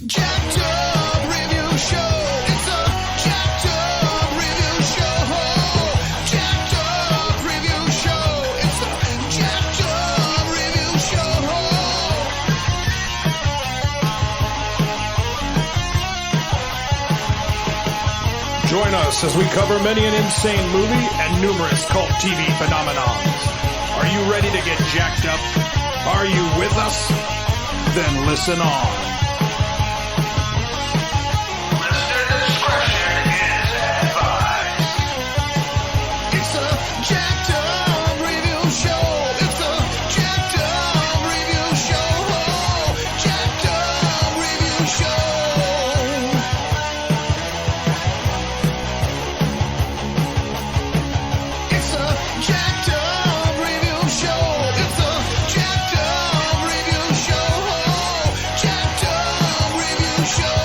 jacked up review show. It's a jacked up review show. Jacked up review show. It's a jacked up review show. Join us as we cover many an insane movie and numerous cult TV phenomenons. Are you ready to get jacked up? Are you with us? Then listen on. Listener discretion is advised. It's a jacked up review show. It's a jacked up review show. Jacked up review show. It's a jacked up review show. It's a jacked up review show. Jacked up review show.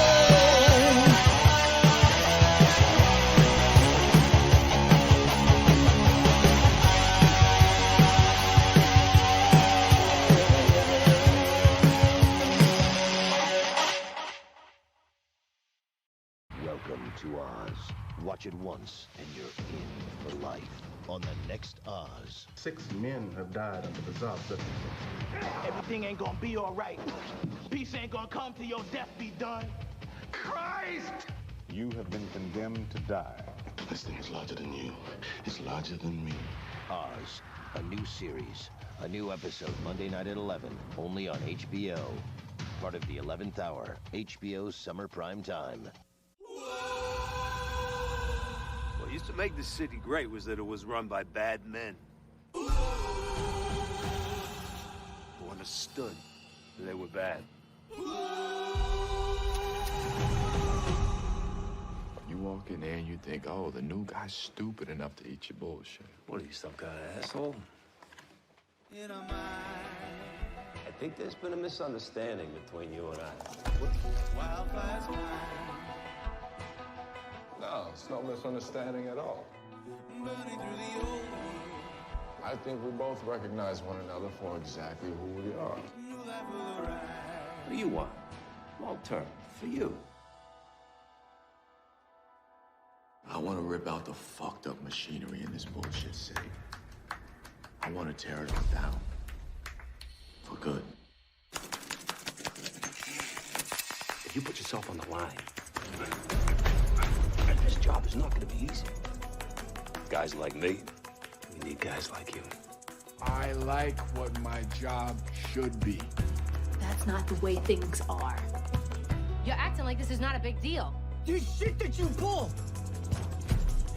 Welcome to Oz. Watch it once and you're in for life on the next Oz. 6 men have died under bizarre circumstances. Everything ain't gonna be all right. Peace ain't gonna come till your death be done. Christ! You have been condemned to die. This thing is larger than you. It's larger than me. Oz, a new series, a new episode Monday night at 11, only on HBO. Part of the 11th hour, HBO's summer prime time. What used to make this city great was that it was run by bad men. Who understood that they were bad. You walk in there and you think, oh, the new guy's stupid enough to eat your bullshit. What are you, some kind of asshole? I think there's been a misunderstanding between you and I. No, it's no misunderstanding at all. I think we both recognize one another for exactly who we are. What do you want? Long term, for you. I want to rip out the fucked up machinery in this bullshit city. I want to tear it all down. For good. If you put yourself on the line, this job is not going to be easy. Guys like me, we need guys like you. I like what my job should be. That's not the way things are. You're acting like this is not a big deal. This shit that you pull,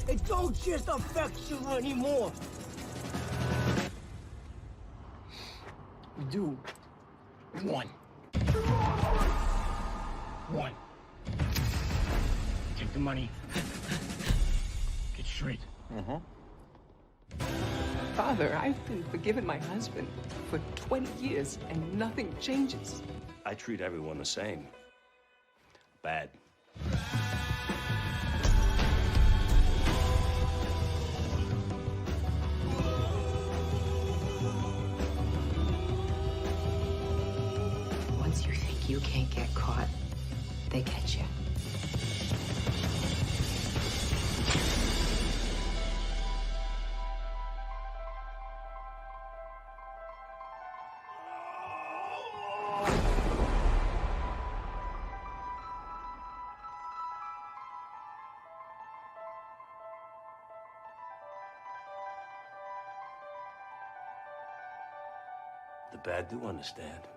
it don't just affect you anymore. We do one. Take the money. Get straight. Father, I've been forgiving my husband for 20 years and nothing changes. I treat everyone the same. Bad. Once you think you can't get caught, they catch you. The bad do understand.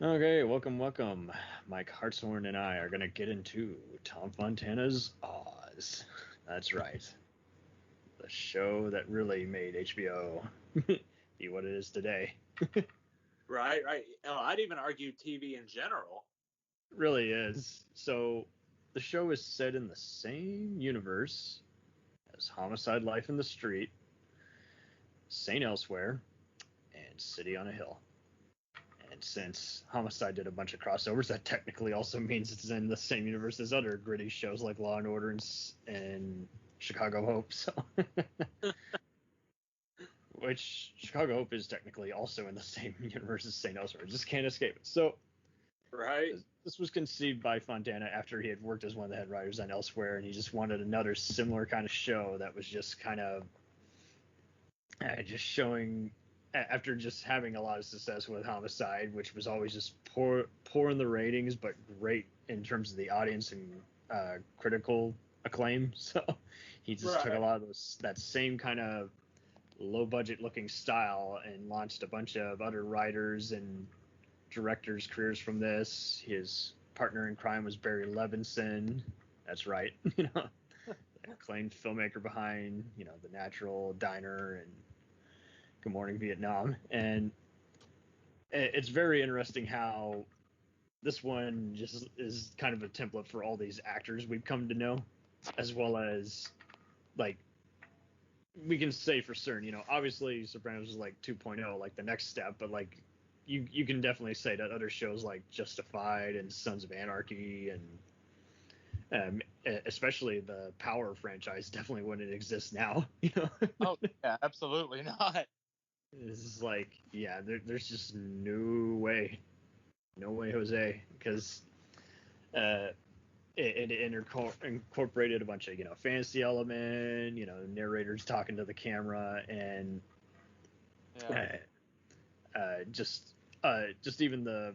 Okay, welcome. Mike Hartshorn and I are going to get into Tom Fontana's Oz. That's right. The show that really made HBO be what it is today. Right. I'd even argue TV in general. It really is. So, the show is set in the same universe as Homicide: Life in the Street, St. Elsewhere, and City on a Hill. And since Homicide did a bunch of crossovers, that technically also means it's in the same universe as other gritty shows like Law and Order and Chicago Hope. So, which Chicago Hope is technically also in the same universe as St. Elsewhere. Just can't escape it. So, right. This was conceived by Fontana after he had worked as one of the head writers on Elsewhere, and he just wanted another similar kind of show that was just kind of just showing, after just having a lot of success with Homicide, which was always just poor in the ratings, but great in terms of the audience and critical acclaim. So he just took a lot of that same kind of low budget looking style and launched a bunch of other writers and directors' careers from this. His partner in crime was Barry Levinson. That's right. The acclaimed filmmaker behind, The Natural, Diner, and Good Morning Vietnam. And it's very interesting how this one just is kind of a template for all these actors we've come to know, as well as, like, we can say for certain, obviously Sopranos is like 2.0, like the next step, but like you can definitely say that other shows like Justified and Sons of Anarchy and especially the Power franchise definitely wouldn't exist now. Oh yeah, absolutely not. This is like, yeah, there's just no way, Jose, because it incorporated a bunch of fantasy element, narrators talking to the camera, and just even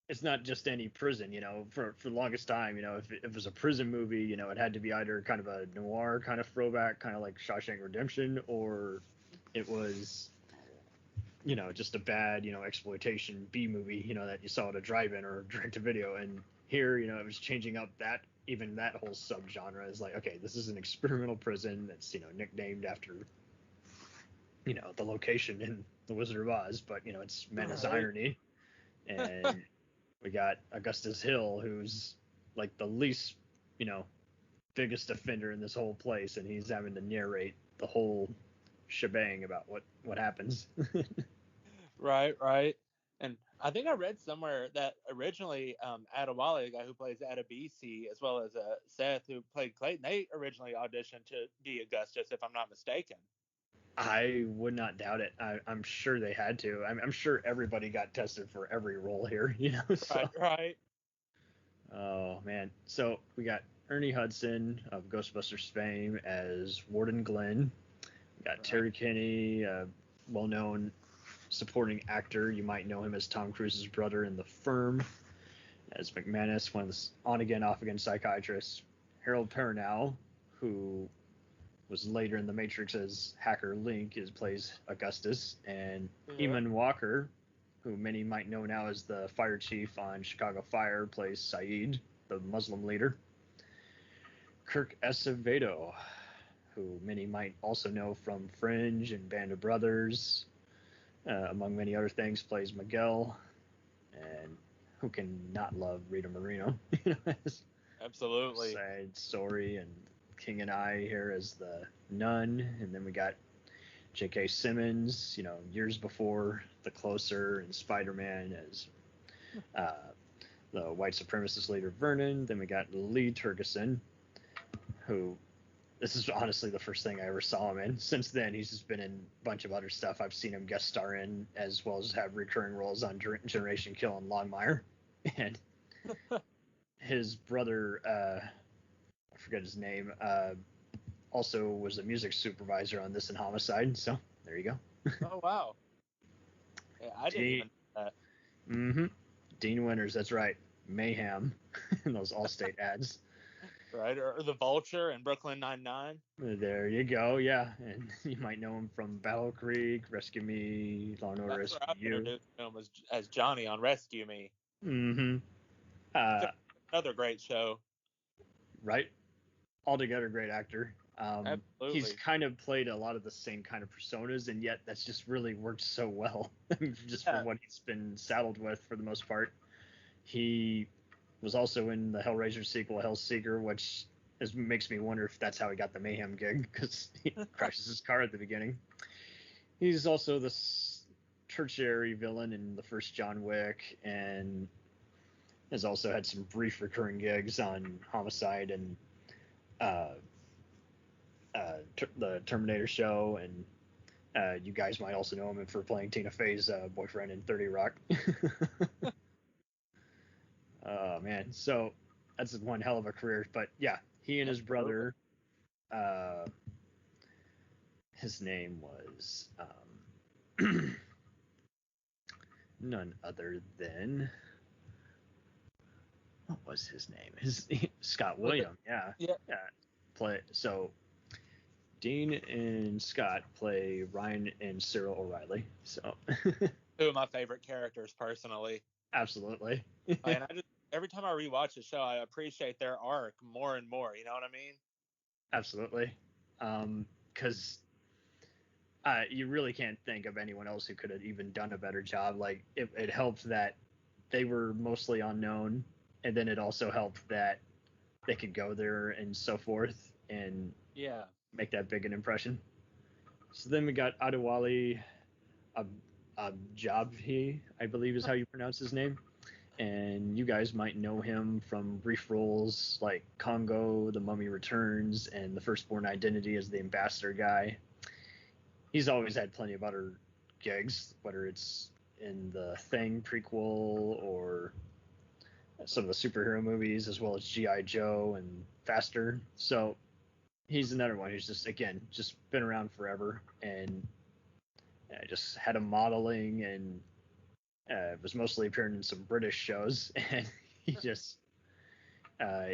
it's not just any prison, for the longest time, if it was a prison movie, it had to be either kind of a noir kind of throwback, kind of like Shawshank Redemption, or it was, just a bad, exploitation B movie, that you saw at a drive-in or direct to video. And here, it was changing up that whole subgenre is like, okay, this is an experimental prison that's, nicknamed after, the location in The Wizard of Oz, but, it's meant as irony. And we got Augustus Hill, who's like the least, biggest offender in this whole place, and he's having to narrate the whole shebang about what happens. Right. And I think I read somewhere that originally Adewale, the guy who plays Adebisi, as well as Seth, who played Clayton, they originally auditioned to be Augustus, if I'm not mistaken. I would not doubt it. I'm sure they had to. I'm sure everybody got tested for every role here, So. Right. Oh, man. So we got Ernie Hudson of Ghostbusters fame as Warden Glenn. We got Terry Kinney, a well-known supporting actor. You might know him as Tom Cruise's brother in The Firm. As McManus, one of the on-again, off-again psychiatrists. Harold Perrineau, who was later in The Matrix as Hacker Link, plays Augustus. And Eamon Walker, who many might know now as the fire chief on Chicago Fire, plays Saeed, the Muslim leader. Kirk Acevedo, who many might also know from Fringe and Band of Brothers, among many other things, plays Miguel, and who can not love Rita Moreno? Absolutely. Side Story, and King and I here as the nun, and then we got J.K. Simmons, years before The Closer and Spider-Man as the white supremacist leader Vernon. Then we got Lee Tergesen, who, this is honestly the first thing I ever saw him in. Since then, he's just been in a bunch of other stuff I've seen him guest star in, as well as have recurring roles on Generation Kill and Longmire. And his brother, I forget his name, also was a music supervisor on this and Homicide. So there you go. Oh, wow. Yeah, I didn't even know that. Mm-hmm. Dean Winters, that's right. Mayhem in those Allstate ads. Right, or The Vulture and Brooklyn Nine-Nine. There you go, yeah. And you might know him from Battle Creek, Rescue Me, Law & Order That's where I SVU. introduced him as Johnny on Rescue Me. Mm-hmm. Another great show. Right? Altogether great actor. Absolutely. He's kind of played a lot of the same kind of personas, and yet that's just really worked so well, just for what he's been saddled with for the most part. He was also in the Hellraiser sequel, Hellseeker, which makes me wonder if that's how he got the Mayhem gig, because he crashes his car at the beginning. He's also the tertiary villain in the first John Wick, and has also had some brief recurring gigs on Homicide and the Terminator show, and you guys might also know him for playing Tina Fey's boyfriend in 30 Rock. Oh man, so that's one hell of a career. But yeah, he and his brother, his name was none other than, what was his name? Scott William. Yeah. So Dean and Scott play Ryan and Cyril O'Reilly. So two of my favorite characters personally. Absolutely. And every time I rewatch the show, I appreciate their arc more and more. You know what I mean? Absolutely. Because you really can't think of anyone else who could have even done a better job. Like, it helped that they were mostly unknown, and then it also helped that they could go there and so forth and make that big an impression. So then we got Adewale Jabhi, I believe is how you pronounce his name. And you guys might know him from brief roles like Congo, The Mummy Returns, and The Firstborn Identity as the ambassador guy. He's always had plenty of other gigs, whether it's in the Thing prequel or some of the superhero movies, as well as G.I. Joe and Faster. So he's another one who's just been around forever, and just had a modeling and was mostly appearing in some British shows, and he just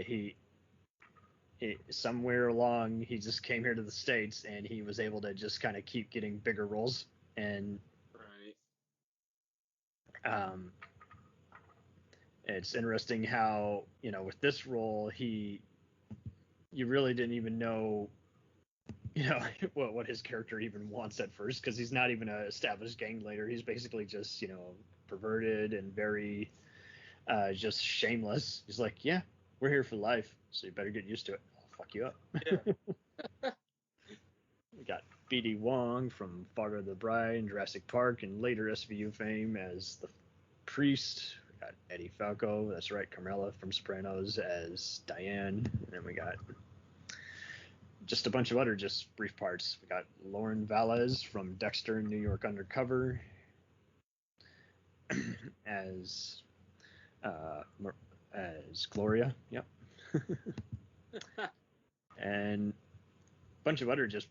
he somewhere along he just came here to the States, and he was able to just kind of keep getting bigger roles. And it's interesting how, with this role, you really didn't even know what his character even wants at first, because he's not even an established gang leader. He's basically just perverted and very just shameless. He's like, yeah, we're here for life, so you better get used to it. I'll fuck you up. Yeah. We got B.D. Wong from Father of the Bride and Jurassic Park, and later SVU fame as the priest. We got Eddie Falco, that's right, Carmela from Sopranos as Diane, and then we got just a bunch of other just brief parts. We got Lauren Valles from Dexter and New York Undercover as Gloria. Yep. And a bunch of other just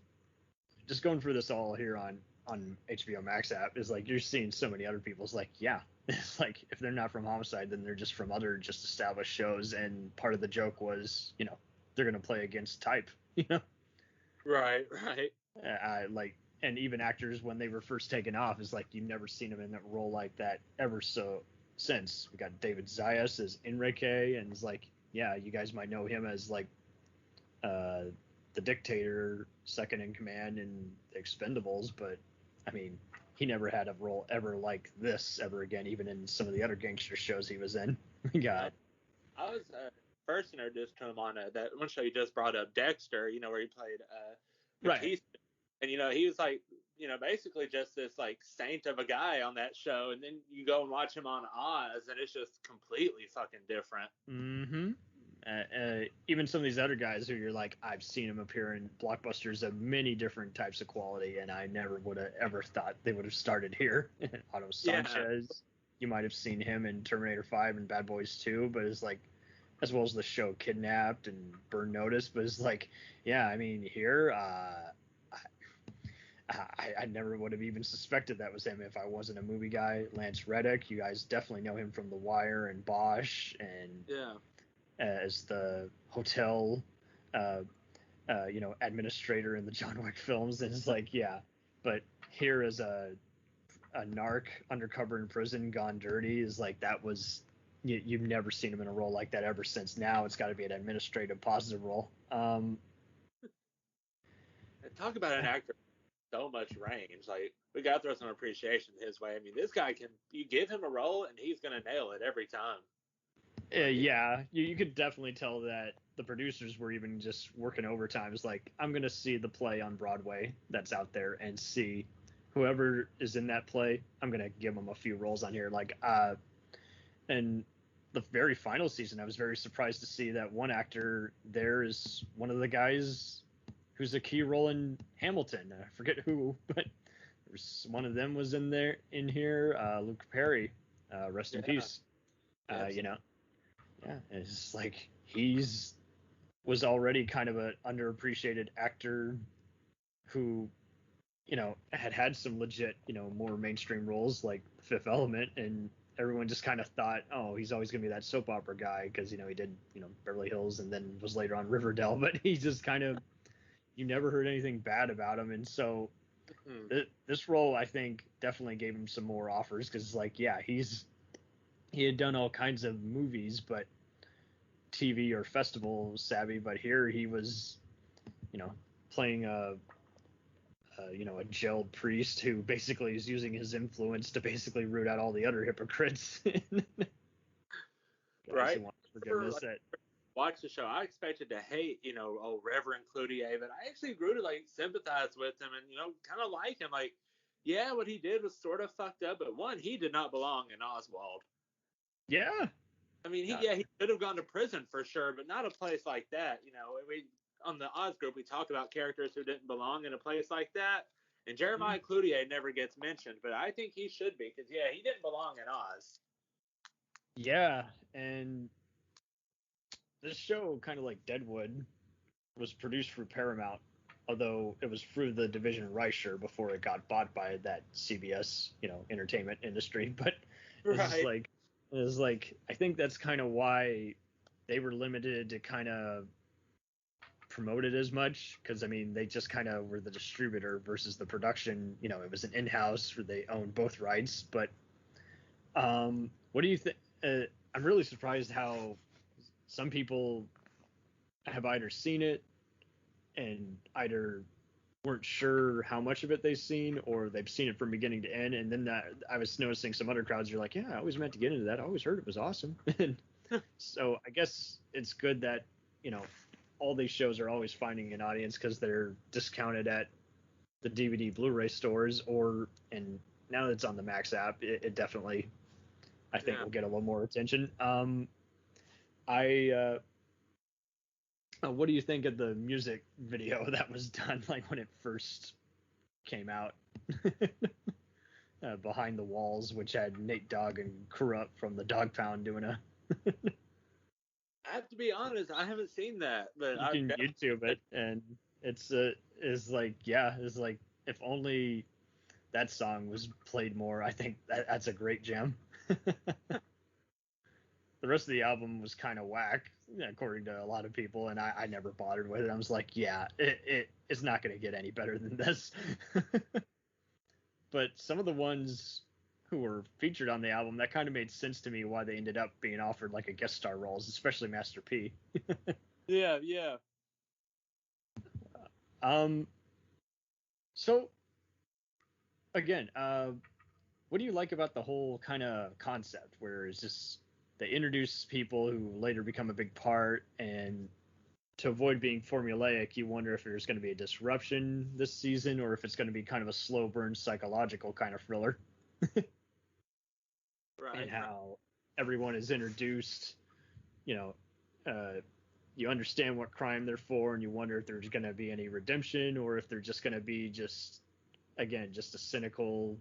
going through this all here on HBO Max app is like you're seeing so many other people. It's like, yeah, it's like if they're not from Homicide, then they're just from other just established shows. And part of the joke was, they're gonna play against type. Right. And even actors when they were first taken off is like you've never seen them in a role like that ever since. We got David Zayas as Enrique, and it's like, yeah, you guys might know him as like the dictator, second in command in Expendables, but I mean, he never had a role ever like this ever again, even in some of the other gangster shows he was in. We got. I was first introduced to him on that one show you just brought up, Dexter, where he played Batista. And he was like, basically just this like saint of a guy on that show, and then you go and watch him on Oz, and it's just completely fucking different. Mm-hmm. Even some of these other guys who you're like, I've seen him appear in blockbusters of many different types of quality, and I never would have ever thought they would have started here. Otto Sanchez, you might have seen him in Terminator 5 and Bad Boys 2, but it's like, as well as the show Kidnapped and Burn Notice, but it's like, yeah, I mean, here, I never would have even suspected that was him if I wasn't a movie guy. Lance Reddick, you guys definitely know him from The Wire and Bosch, and as the hotel, administrator in the John Wick films. And it's like, yeah, but here as a narc undercover in prison gone dirty is like, that was, you've never seen him in a role like that ever since. Now it's got to be an administrative positive role. Talk about an actor so much range. Like, we got to throw some appreciation his way. I mean, this guy you give him a role and he's going to nail it every time. Yeah, you could definitely tell that the producers were even just working overtime. It's like, I'm going to see the play on Broadway that's out there and see whoever is in that play. I'm going to give them a few roles on here. Like, and the very final season, I was very surprised to see that one actor there is one of the guys who's a key role in Hamilton. I forget who, but one of them was in here. Luke Perry, rest in peace. You know, it's like was already kind of an underappreciated actor who, you know, had some legit, you know, more mainstream roles like Fifth Element, and everyone just kind of thought, oh, he's always going to be that soap opera guy because, you know, he did, you know, Beverly Hills and then was later on Riverdale, but he just kind of, you never heard anything bad about him. And so this role, I think, definitely gave him some more offers because, like, yeah, he had done all kinds of movies, but TV or festival savvy, but here he was, you know, playing a jailed priest who basically is using his influence to basically root out all the other hypocrites. Right. Forgiveness. Watch the show. I expected to hate, you know, old Reverend Cloutier, but I actually grew to like sympathize with him and, you know, kind of like him. Like, yeah, what he did was sort of fucked up, but one, he did not belong in Oswald. Yeah. I mean, he could have gone to prison for sure, but not a place like that. You know, on the Oz group, we talk about characters who didn't belong in a place like that. And Jeremiah Cloutier never gets mentioned, but I think he should be because, yeah, he didn't belong in Oz. Yeah, and this show, kind of like Deadwood, was produced through Paramount, although it was through the division Reicher before it got bought by that CBS, you know, entertainment industry. But it's like I think that's kind of why they were limited to kind of promote it as much, because I mean they just kind of were the distributor versus the production. You know, it was an in-house where they owned both rights. But what do you think? I'm really surprised how some people have either seen it and either weren't sure how much of it they've seen, or they've seen it from beginning to end. And then I was noticing some other crowds are like, yeah, I always meant to get into that. I always heard it was awesome. And so I guess it's good that, you know, all these shows are always finding an audience because they're discounted at the DVD Blu-ray stores, and now that it's on the Max app, it definitely, I think, will get a little more attention. What do you think of the music video that was done, like when it first came out? Behind the Walls, which had Nate Dogg and Corrupt from the Dog Pound doing a. I have to be honest, I haven't seen that, but you can YouTube it, and it's like if only that song was played more. I think that's a great jam. The rest of the album was kind of whack, according to a lot of people, and I never bothered with it. I was like, yeah, it's not going to get any better than this. But some of the ones who were featured on the album, that kind of made sense to me why they ended up being offered like a guest star roles, especially Master P. Yeah. So again, what do you like about the whole kind of concept where it's just they introduce people who later become a big part, and to avoid being formulaic, you wonder if there's going to be a disruption this season or if it's going to be kind of a slow burn psychological kind of thriller. Right. And how everyone is introduced, you know, you understand what crime they're for, and you wonder if there's going to be any redemption or if they're just going to be just a cynical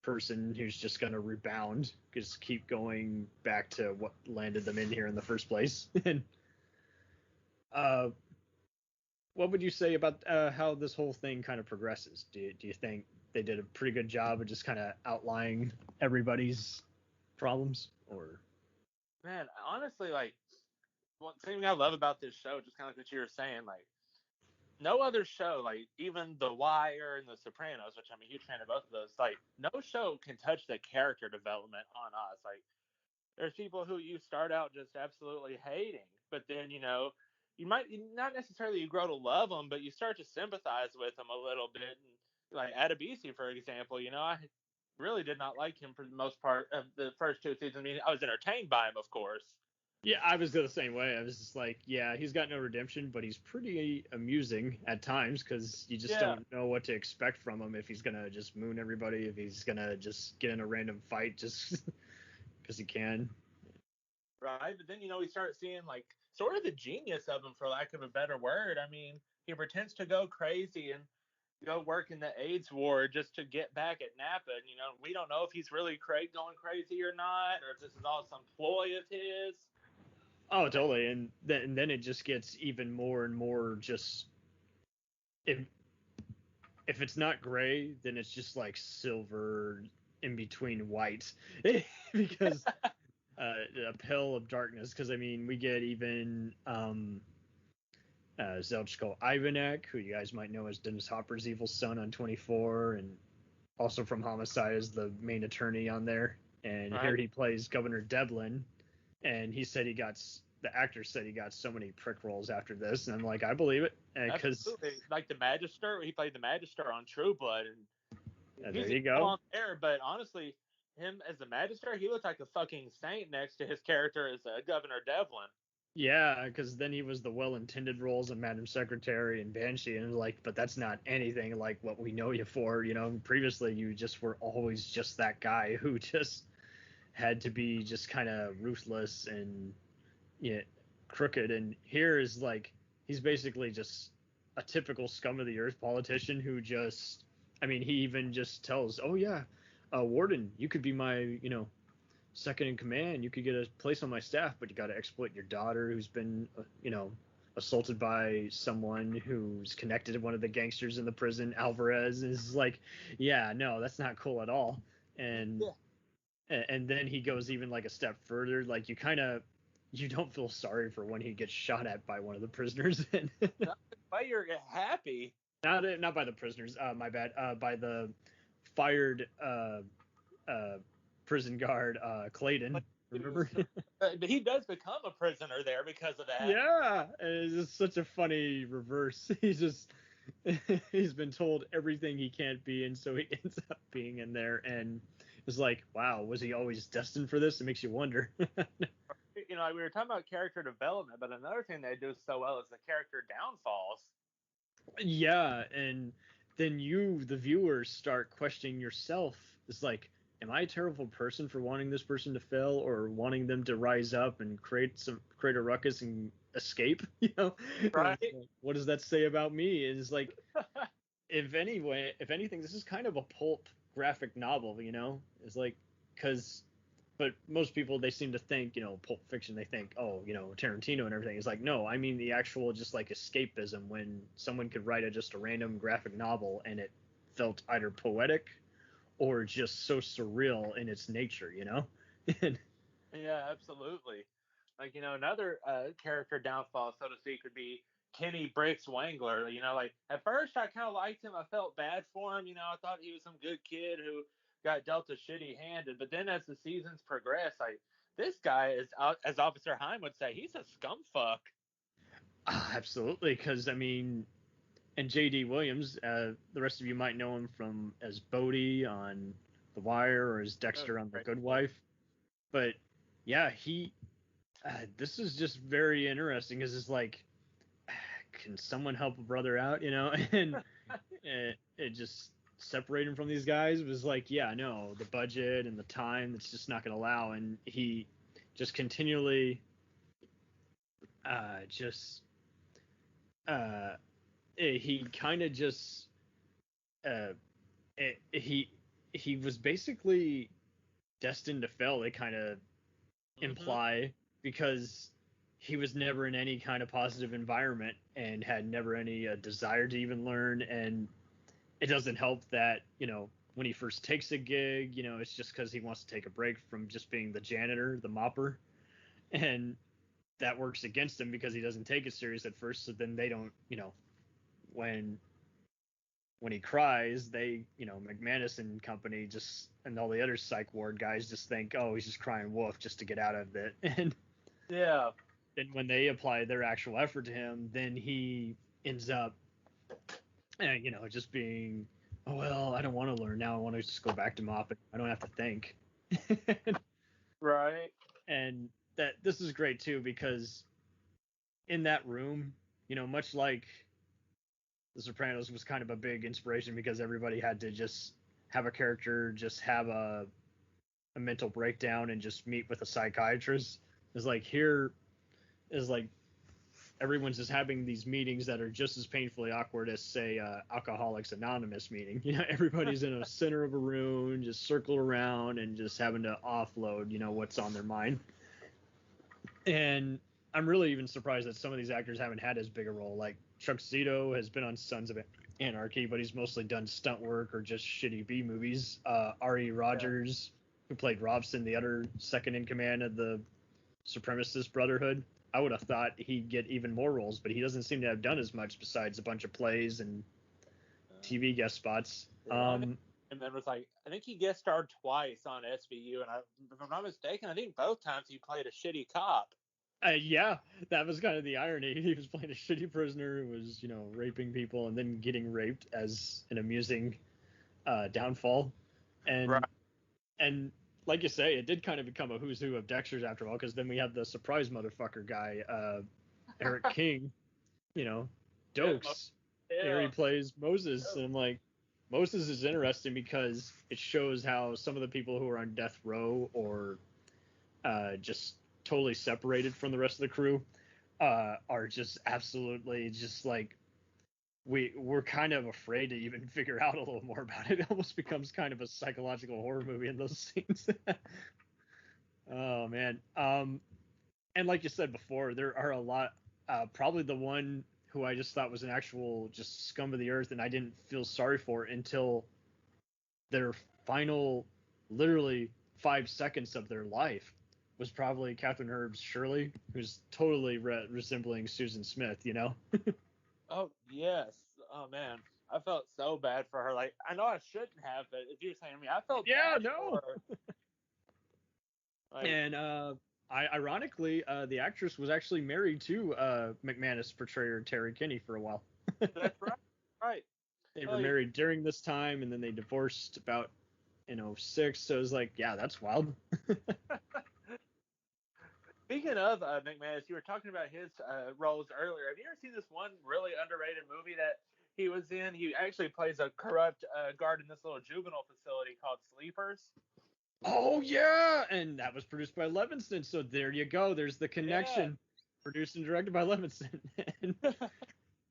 person who's just going to rebound, just keep going back to what landed them in here in the first place. And what would you say about how this whole thing kind of progresses? Do you think they did a pretty good job of just kind of outlining everybody's problems? Or man, honestly, like one thing I love about this show, just kind of like what you were saying, like no other show, like even The Wire and The Sopranos, which I'm a huge fan of both of those, like no show can touch the character development on Oz. Like there's people who you start out just absolutely hating, but then, you know, you might not necessarily you grow to love them, but you start to sympathize with them a little bit. And like Adebisi, for example, you know, I really did not like him for the most part of the first two seasons. I mean, I was entertained by him, of course. Yeah, I was the same way. I was just like, yeah, he's got no redemption, but he's pretty amusing at times because you just don't know what to expect from him. If he's going to just moon everybody, if he's going to just get in a random fight just because he can. Right, but then, you know, we start seeing, like, sort of the genius of him, for lack of a better word. I mean, he pretends to go crazy and go work in the AIDS ward just to get back at Napa. And, we don't know if he's really going crazy or not, or if this is all some ploy of his. Oh, totally. And then it just gets even more and more just, if it's not gray, then it's just like silver in between white. Because a pale of darkness. Because, I mean, we get even Zeljko Ivanek, who you guys might know as Dennis Hopper's evil son on 24, and also from Homicide as the main attorney on there. And here he plays Governor Devlin, and the actor said he got so many prick roles after this, and I'm like, I believe it, because like the Magister, he played the Magister on True Blood, and there you go. On there, but honestly, him as the Magister, he looked like a fucking saint next to his character as Governor Devlin. Yeah, because then he was the well-intended roles of Madam Secretary and Banshee, and like, but that's not anything like what we know you for. Previously you just were always just that guy who just had to be just kind of ruthless and crooked. And here is like, he's basically just a typical scum of the earth politician who just, I mean, he even just tells, oh yeah, Warden, you could be my, second in command, you could get a place on my staff, but you got to exploit your daughter who's been assaulted by someone who's connected to one of the gangsters in the prison. Alvarez is like, yeah, no, that's not cool at all. And then he goes even like a step further, like you don't feel sorry for when he gets shot at by one of the prisoners. But you're happy. Not by the prisoners, my bad, by the fired prison guard, Clayton. Remember? But he does become a prisoner there because of that. Yeah, it's just such a funny reverse. He's been told everything he can't be, and so he ends up being in there, and it's like, wow, was he always destined for this? It makes you wonder. We were talking about character development, but another thing they do so well is the character downfalls. Yeah, and then you, the viewer, start questioning yourself. It's like, am I a terrible person for wanting this person to fail, or wanting them to rise up and create a ruckus and escape? Right? What does that say about me? It's like, if anything, this is kind of a pulp graphic novel. It's like, but most people, they seem to think, Pulp Fiction, they think, oh, Tarantino and everything. It's like, no, I mean the actual just like escapism, when someone could write just a random graphic novel and it felt either poetic or just so surreal in its nature, Yeah, absolutely. Like, another character downfall, so to speak, would be Kenny Bricks Wangler. Like, at first I kind of liked him. I felt bad for him. I thought he was some good kid who got dealt a shitty hand. But then as the seasons progress, this guy is, as Officer Heim would say, he's a scumfuck. Absolutely, because, I mean, and J.D. Williams, the rest of you might know him from as Bodie on The Wire or as Dexter on The Good Wife. But, yeah, this is just very interesting, because it's like, can someone help a brother out, And it just separate him from these guys was like, yeah, no, the budget and the time, it's just not going to allow. And he just continually he kind of just he was basically destined to fail, they kind of imply, because he was never in any kind of positive environment and had never any desire to even learn. And it doesn't help that, when he first takes a gig, it's just because he wants to take a break from just being the janitor, the mopper. And that works against him because he doesn't take it serious at first. So then they don't, when he cries, they, McManus and company and all the other psych ward guys just think, oh, he's just crying wolf just to get out of it. And yeah. And when they apply their actual effort to him, then he ends up, just being, oh, well, I don't want to learn now. I want to just go back to mopping. I don't have to think. Right. And this is great too, because in that room, much like The Sopranos was kind of a big inspiration, because everybody had to just have a character, just have a mental breakdown and just meet with a psychiatrist. It's like, here is like everyone's just having these meetings that are just as painfully awkward as, say, Alcoholics Anonymous meeting. Everybody's in a center of a room, just circle around and just having to offload, what's on their mind. And I'm really even surprised that some of these actors haven't had as big a role. Like Chuck Zito has been on Sons of Anarchy, but he's mostly done stunt work or just shitty B movies. R.E. Rogers, who played Robson, the other second in command of the Supremacist Brotherhood, I would have thought he'd get even more roles, but he doesn't seem to have done as much besides a bunch of plays and TV guest spots. And then was I think he guest starred twice on SVU, and if I'm not mistaken, I think both times he played a shitty cop. Yeah, that was kind of the irony. He was playing a shitty prisoner who was, raping people and then getting raped as an amusing downfall. And like you say, it did kind of become a who's who of Dexter's after all, because then we had the surprise motherfucker guy, Eric King, Dokes. Here he plays Moses. And Moses is interesting because it shows how some of the people who are on death row or just totally separated from the rest of the crew are just absolutely just we're kind of afraid to even figure out a little more about it. It almost becomes kind of a psychological horror movie in those scenes. Oh man. And like you said before, there are a lot, probably the one who I just thought was an actual just scum of the earth and I didn't feel sorry for until their final literally 5 seconds of their life was probably Catherine Herb's Shirley, who's totally resembling Susan Smith, Oh, yes. Oh, man. I felt so bad for her. I know I shouldn't have, but if you're saying to me, I felt bad for her. And ironically, the actress was actually married to McManus portrayer Terry Kinney for a while. That's right. Right. They were married during this time, and then they divorced about in 2006. So it was that's wild. Speaking of McManus, you were talking about his roles earlier. Have you ever seen this one really underrated movie that he was in? He actually plays a corrupt guard in this little juvenile facility called Sleepers. Oh, yeah! And that was produced by Levinson, so there you go. There's the connection. Yeah. Produced and directed by Levinson. And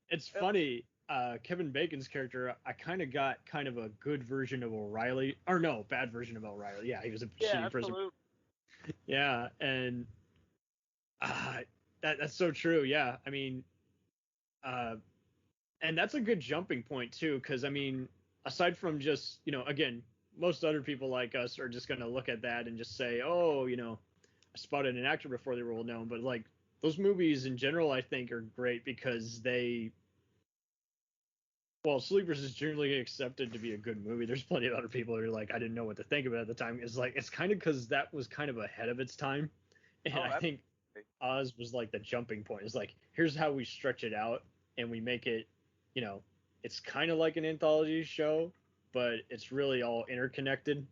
it's funny. Kevin Bacon's character, I kind of got kind of a good version of O'Reilly. Or no, bad version of O'Reilly. Yeah, he was a shitty prisoner. Yeah, and that's so true. Yeah, I mean, and that's a good jumping point too, because I mean, aside from just again, most other people like us are just gonna look at that and just say, oh, I spotted an actor before they were well known, but those movies in general, I think, are great because Sleepers is generally accepted to be a good movie. There's plenty of other people who are I didn't know what to think of it at the time. It's kind of because that was kind of ahead of its time, and I think Oz was the jumping point. It's here's how we stretch it out and we make it, it's kind of like an anthology show, but it's really all interconnected.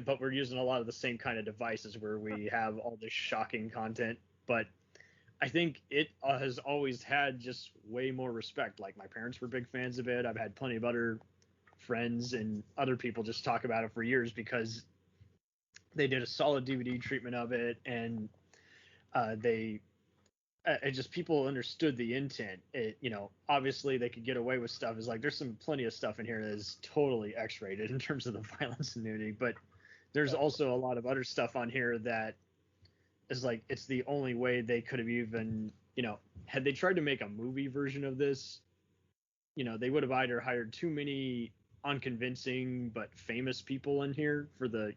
But we're using a lot of the same kind of devices where we have all this shocking content. But I think it has always had just way more respect. My parents were big fans of it. I've had plenty of other friends and other people just talk about it for years because they did a solid DVD treatment of it, and people understood the intent. Obviously they could get away with stuff. It's there's plenty of stuff in here that is totally X-rated in terms of the violence and nudity, but there's also a lot of other stuff on here that is it's the only way they could have even, had they tried to make a movie version of this, they would have either hired too many unconvincing but famous people in here for the,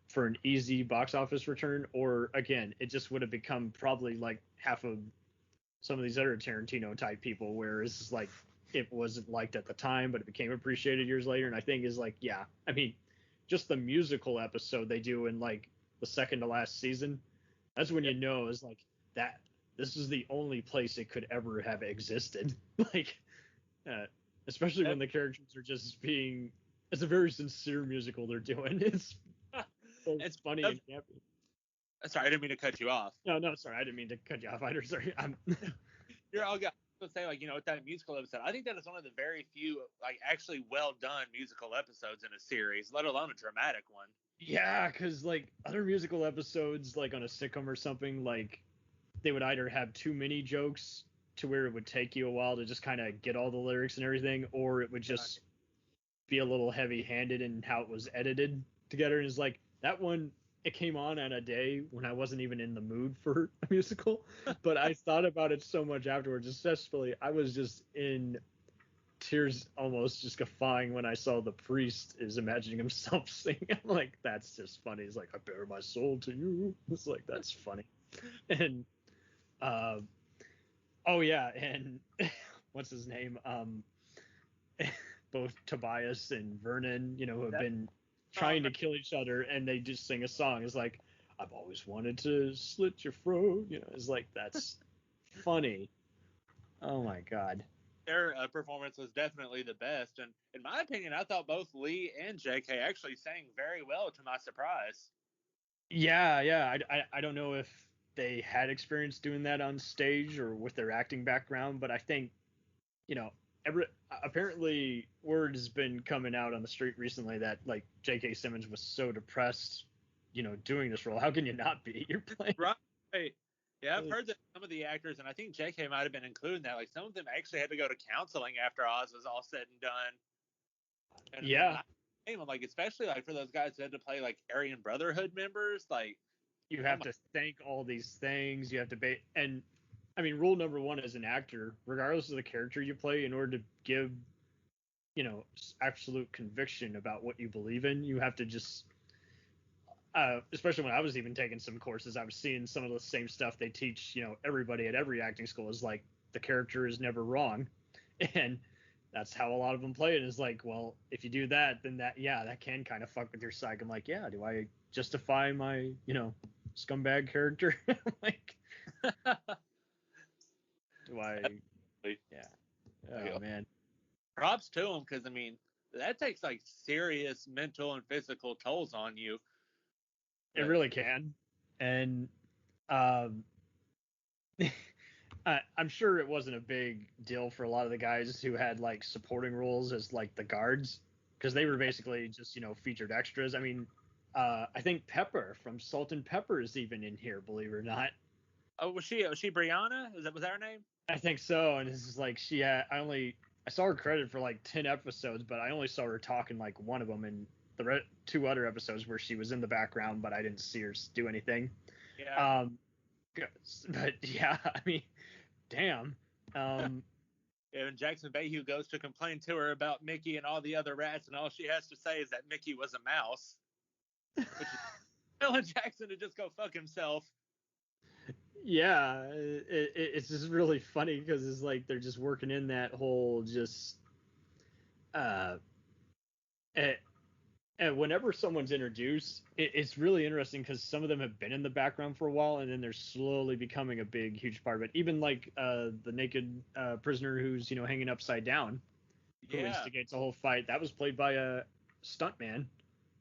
for an easy box office return, or again, it just would have become probably half of some of these other Tarantino type people, where it's it wasn't liked at the time, but it became appreciated years later. And I think is yeah, I mean, just the musical episode they do in the second to last season, that's when is that this is the only place it could ever have existed. Especially when the characters are just being, it's a very sincere musical they're doing. It's funny and campy. Sorry, I didn't mean to cut you off. No, sorry, I didn't mean to cut you off either. Sorry. You're all good. I was say, with that musical episode, I think that is one of the very few, actually well done musical episodes in a series, let alone a dramatic one. Yeah, because other musical episodes, on a sitcom or something, they would either have too many jokes to where it would take you a while to just kind of get all the lyrics and everything, or it would just be a little heavy-handed in how it was edited together. And it's like that one, it came on a day when I wasn't even in the mood for a musical, but I thought about it so much afterwards. Especially, I was just in tears, almost just guffawing when I saw the priest is imagining himself singing. I'm like, that's just funny. He's like, I bare my soul to you. It's like, that's funny. And oh yeah, and what's his name? Both Tobias and Vernon, who have been trying to kill each other, and they just sing a song. It's like, I've always wanted to slit your throat. It's like, that's funny. Oh my god. Their performance was definitely the best, and in my opinion, I thought both Lee and J.K. actually sang very well, to my surprise. Yeah. I don't know if they had experience doing that on stage or with their acting background, but I think, apparently word has been coming out on the street recently that like J.K. Simmons was so depressed, doing this role. How can you not be? You're playing. Right. Yeah, I've heard that some of the actors, and I think J.K. might have been included in that, like some of them actually had to go to counseling after Oz was all said and done. And yeah. Like, especially like for those guys who had to play like Aryan Brotherhood members, like you have to think all these things. You have to and I mean, rule number one as an actor, regardless of the character you play, in order to give, absolute conviction about what you believe in, you have to just, especially when I was even taking some courses, I was seeing some of the same stuff they teach, everybody at every acting school is like, the character is never wrong. And that's how a lot of them play it, is like, well, if you do that, then that can kind of fuck with your psyche. I'm like, yeah, do I justify my, scumbag character? Like, do I? Yeah. Oh man. Props to him, because I mean that takes like serious mental and physical tolls on you. It really can, and I'm sure it wasn't a big deal for a lot of the guys who had like supporting roles as like the guards, because they were basically just featured extras. I mean, I think Pepper from Salt and Pepper is even in here, believe it or not. Oh, was she Brianna? Was that her name? I think so. And it's just like I saw her credit for like 10 episodes, but I only saw her talk in like one of them, and the 2 other episodes where she was in the background, but I didn't see her do anything. Yeah. But yeah, I mean, damn. And Jackson Bayhew goes to complain to her about Mickey and all the other rats, and all she has to say is that Mickey was a mouse, which is telling Jackson to just go fuck himself. Yeah, it's just really funny because it's like they're just working in that whole just and whenever someone's introduced, it's really interesting because some of them have been in the background for a while, and then they're slowly becoming a big, huge part of it. Even like the naked prisoner who's hanging upside down, who instigates a whole fight. That was played by a stuntman,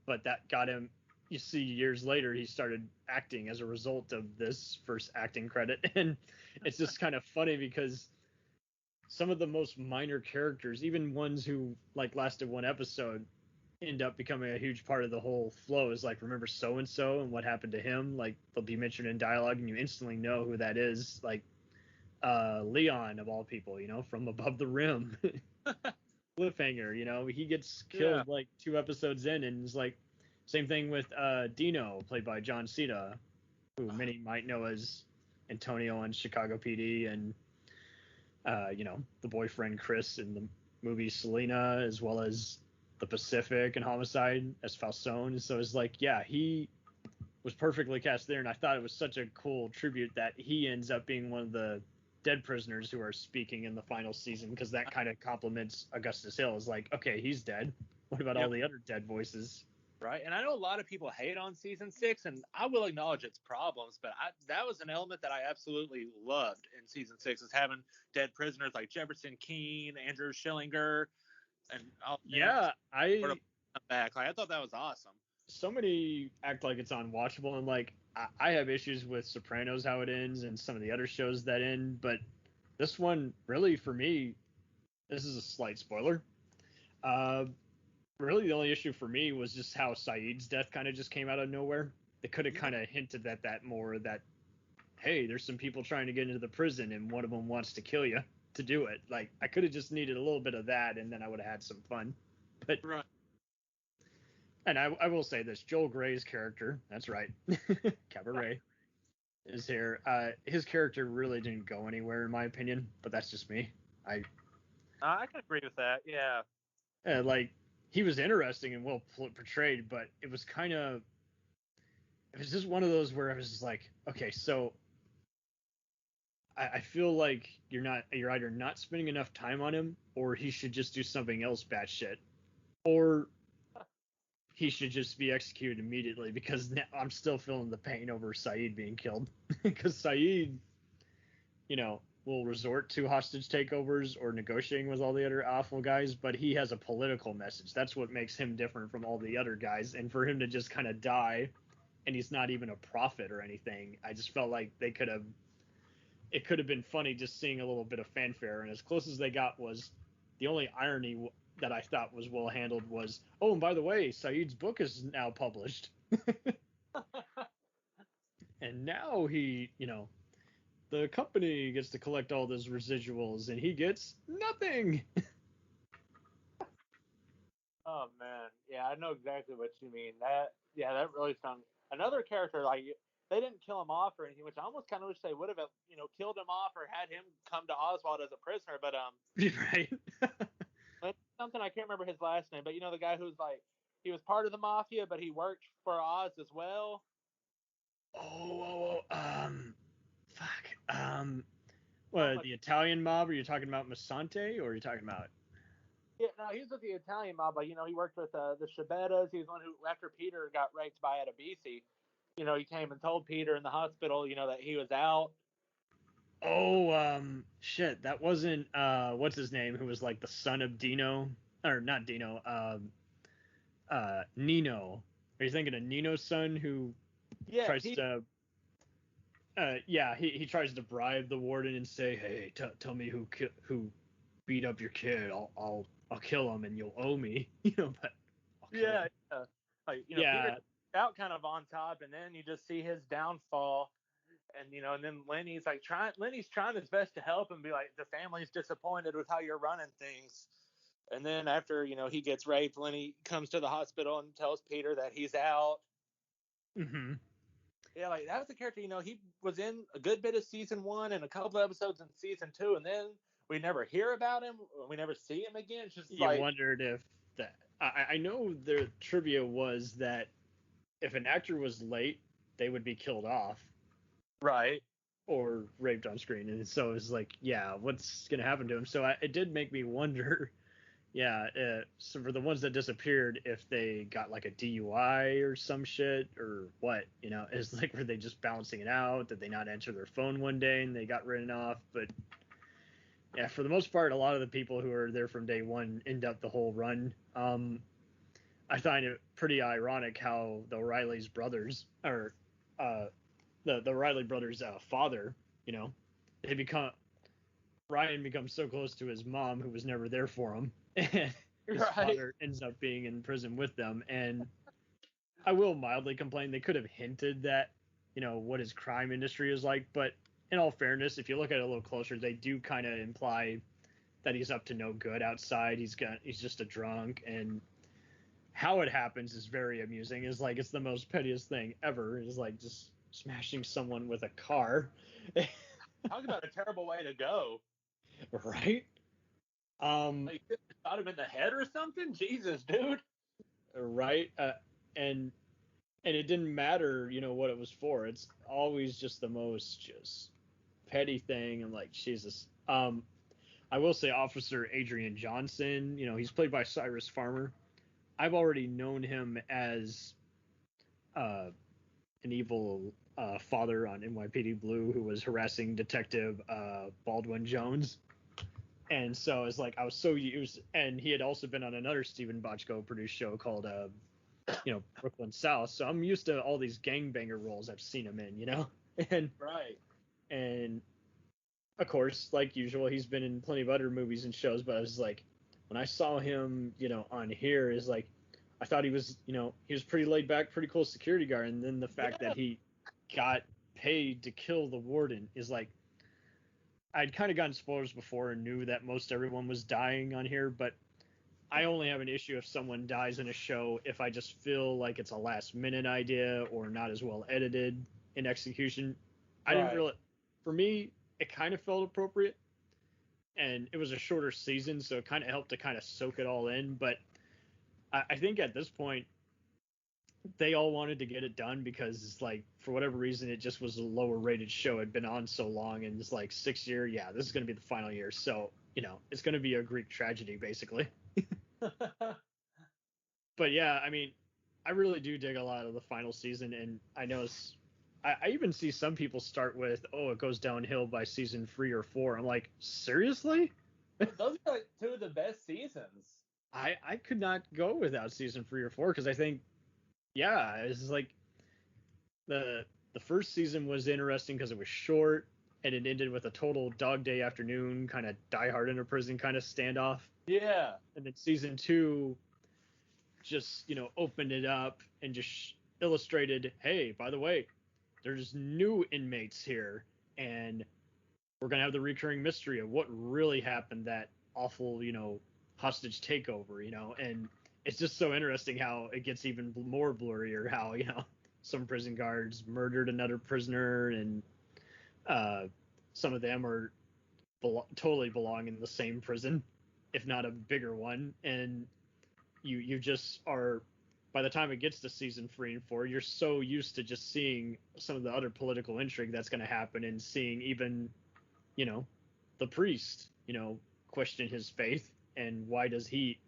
but that got him. You see, years later, he started acting as a result of this first acting credit, and it's just kind of funny because some of the most minor characters, even ones who like lasted 1 episode, end up becoming a huge part of the whole flow. Is like, remember so and so and what happened to him? Like, they'll be mentioned in dialogue, and you instantly know who that is. Like Leon, of all people, from Above the Rim, cliffhanger. He gets killed like 2 episodes in, and it's like. Same thing with Dino, played by John Cena, who many might know as Antonio on Chicago PD, and the boyfriend Chris in the movie Selena, as well as The Pacific and Homicide as Falcone. So it's like, yeah, he was perfectly cast there, and I thought it was such a cool tribute that he ends up being one of the dead prisoners who are speaking in the final season, because that kind of complements Augustus Hill. Is like, okay, he's dead. What about all the other dead voices? Right, and I know a lot of people hate on season 6, and I will acknowledge its problems, but that was an element that I absolutely loved in season 6, is having dead prisoners like Jefferson Keane, Andrew Schillinger, and all. Yeah, I back. Like, I thought that was awesome. So many act like it's unwatchable, and like I have issues with Sopranos, how it ends, and some of the other shows that end, but this one really, for me, this is a slight spoiler. Really, the only issue for me was just how Saeed's death kind of just came out of nowhere. They could have kind of hinted at that more, that hey, there's some people trying to get into the prison and one of them wants to kill you to do it. Like, I could have just needed a little bit of that and then I would have had some fun. But right. And I will say this, Joel Grey's character, that's right, Cabaret, is here. His character really didn't go anywhere, in my opinion, but that's just me. I can agree with that, yeah. Like, he was interesting and well portrayed, but it was just one of those where I was just like, okay, so I feel like you're either not spending enough time on him, or he should just do something else batshit, or he should just be executed immediately, because now I'm still feeling the pain over Saeed being killed. Because Saeed, will resort to hostage takeovers or negotiating with all the other awful guys, but he has a political message. That's what makes him different from all the other guys. And for him to just kind of die, and he's not even a prophet or anything, I just felt like it could have been funny just seeing a little bit of fanfare. And as close as they got was the only irony that I thought was well handled was, oh, and by the way, Saeed's book is now published. And now he, the company gets to collect all those residuals and he gets nothing. Oh man, yeah, I know exactly what you mean. That really stung. Another character, like, they didn't kill him off or anything, which I almost kind of wish they would have, killed him off or had him come to Oswald as a prisoner. But right. Something, I can't remember his last name, but the guy who's like, he was part of the mafia, but he worked for Oz as well. What, the Italian mob? Are you talking about Masante, or are you talking about? Yeah, no, he was with the Italian mob, but he worked with the Shabettas. He was one who, after Peter got raped by Adebisi, he came and told Peter in the hospital, that he was out. Oh, shit, that wasn't what's his name, who was like the son of Dino, or not Dino, Nino. Are you thinking of Nino's son who tries to? He tries to bribe the warden and say, hey, tell me who beat up your kid. I'll kill him and you'll owe me. But Peter out kind of on top, and then you just see his downfall. And and then Lenny's trying his best to help and be like, the family's disappointed with how you're running things. And then after he gets raped, Lenny comes to the hospital and tells Peter that he's out. Mm-hmm. Yeah, like, that was the character. He was in a good bit of season 1 and a couple of episodes in season 2, and then we never hear about him. We never see him again. It's just wondered if that. I know the trivia was that if an actor was late, they would be killed off. Right. Or raped on screen. And so it's like, yeah, what's going to happen to him? So it did make me wonder, so for the ones that disappeared, if they got like a DUI or some shit or what, it's like, were they just bouncing it out? Did they not answer their phone one day and they got written off? But yeah, for the most part, a lot of the people who are there from day one end up the whole run. I find it pretty ironic how the O'Reilly's brothers, or the Riley brothers' father, Ryan becomes so close to his mom, who was never there for him, and his father ends up being in prison with them. And I will mildly complain, they could have hinted that, what his crime industry is like, but in all fairness, if you look at it a little closer, they do kind of imply that he's up to no good outside. He's just a drunk, and how it happens is very amusing. It's like, it's the most pettiest thing ever. It's like just smashing someone with a car. Talk about a terrible way to go. Right? Like, shot him in the head or something? Jesus, dude. Right? And it didn't matter, what it was for. It's always just the most just petty thing. And like, Jesus. I will say Officer Adrian Johnson, he's played by Cyrus Farmer. I've already known him as an evil father on NYPD Blue who was harassing Detective Baldwin Jones. And so it's like, I was so used, and he had also been on another Steven Bochco produced show called, Brooklyn South. So I'm used to all these gangbanger roles I've seen him in, and right. And of course, like usual, he's been in plenty of other movies and shows, but I was like, when I saw him, on here, is like, I thought he was, he was pretty laid back, pretty cool security guard. And then the fact that he got paid to kill the warden is like, I'd kind of gotten spoilers before and knew that most everyone was dying on here, but I only have an issue if someone dies in a show if I just feel like it's a last minute idea or not as well edited in execution. I didn't really, for me, it kind of felt appropriate, and it was a shorter season, so it kind of helped to kind of soak it all in. But I think at this point, they all wanted to get it done because it's like, for whatever reason, it just was a lower rated show. It had been on so long, and it's like 6 year. Yeah, this is going to be the final year. So, you know, it's going to be a Greek tragedy, basically. But yeah, I mean, I really do dig a lot of the final season, and I know I even see some people start with, oh, it goes downhill by season 3 or 4. I'm like, seriously? Those are like 2 of the best seasons. I could not go without season 3 or 4 because I think, yeah, it's like the first season was interesting because it was short and it ended with a total Dog Day Afternoon kind of Die Hard in a Prison kind of standoff. Yeah. And then season 2 just, you know, opened it up and just illustrated, hey, by the way, there's new inmates here, and we're going to have the recurring mystery of what really happened, that awful, you know, hostage takeover, you know, and it's just so interesting how it gets even more blurrier, how, you know, some prison guards murdered another prisoner, and some of them are totally belong in the same prison, if not a bigger one, and you just are, by the time it gets to season 3 and 4, you're so used to just seeing some of the other political intrigue that's going to happen, and seeing even, you know, the priest, you know, question his faith, and why does he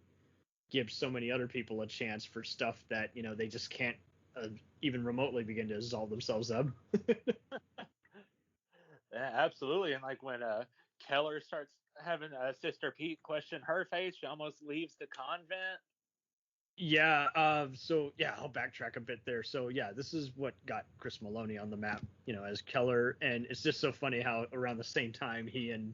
give so many other people a chance for stuff that, you know, they just can't even remotely begin to dissolve themselves up. Yeah, absolutely. And like when Keller starts having Sister Pete question her faith, she almost leaves the convent. Yeah, so yeah, I'll backtrack a bit there. So yeah, this is what got Chris Maloney on the map, you know, as Keller, and it's just so funny how around the same time he and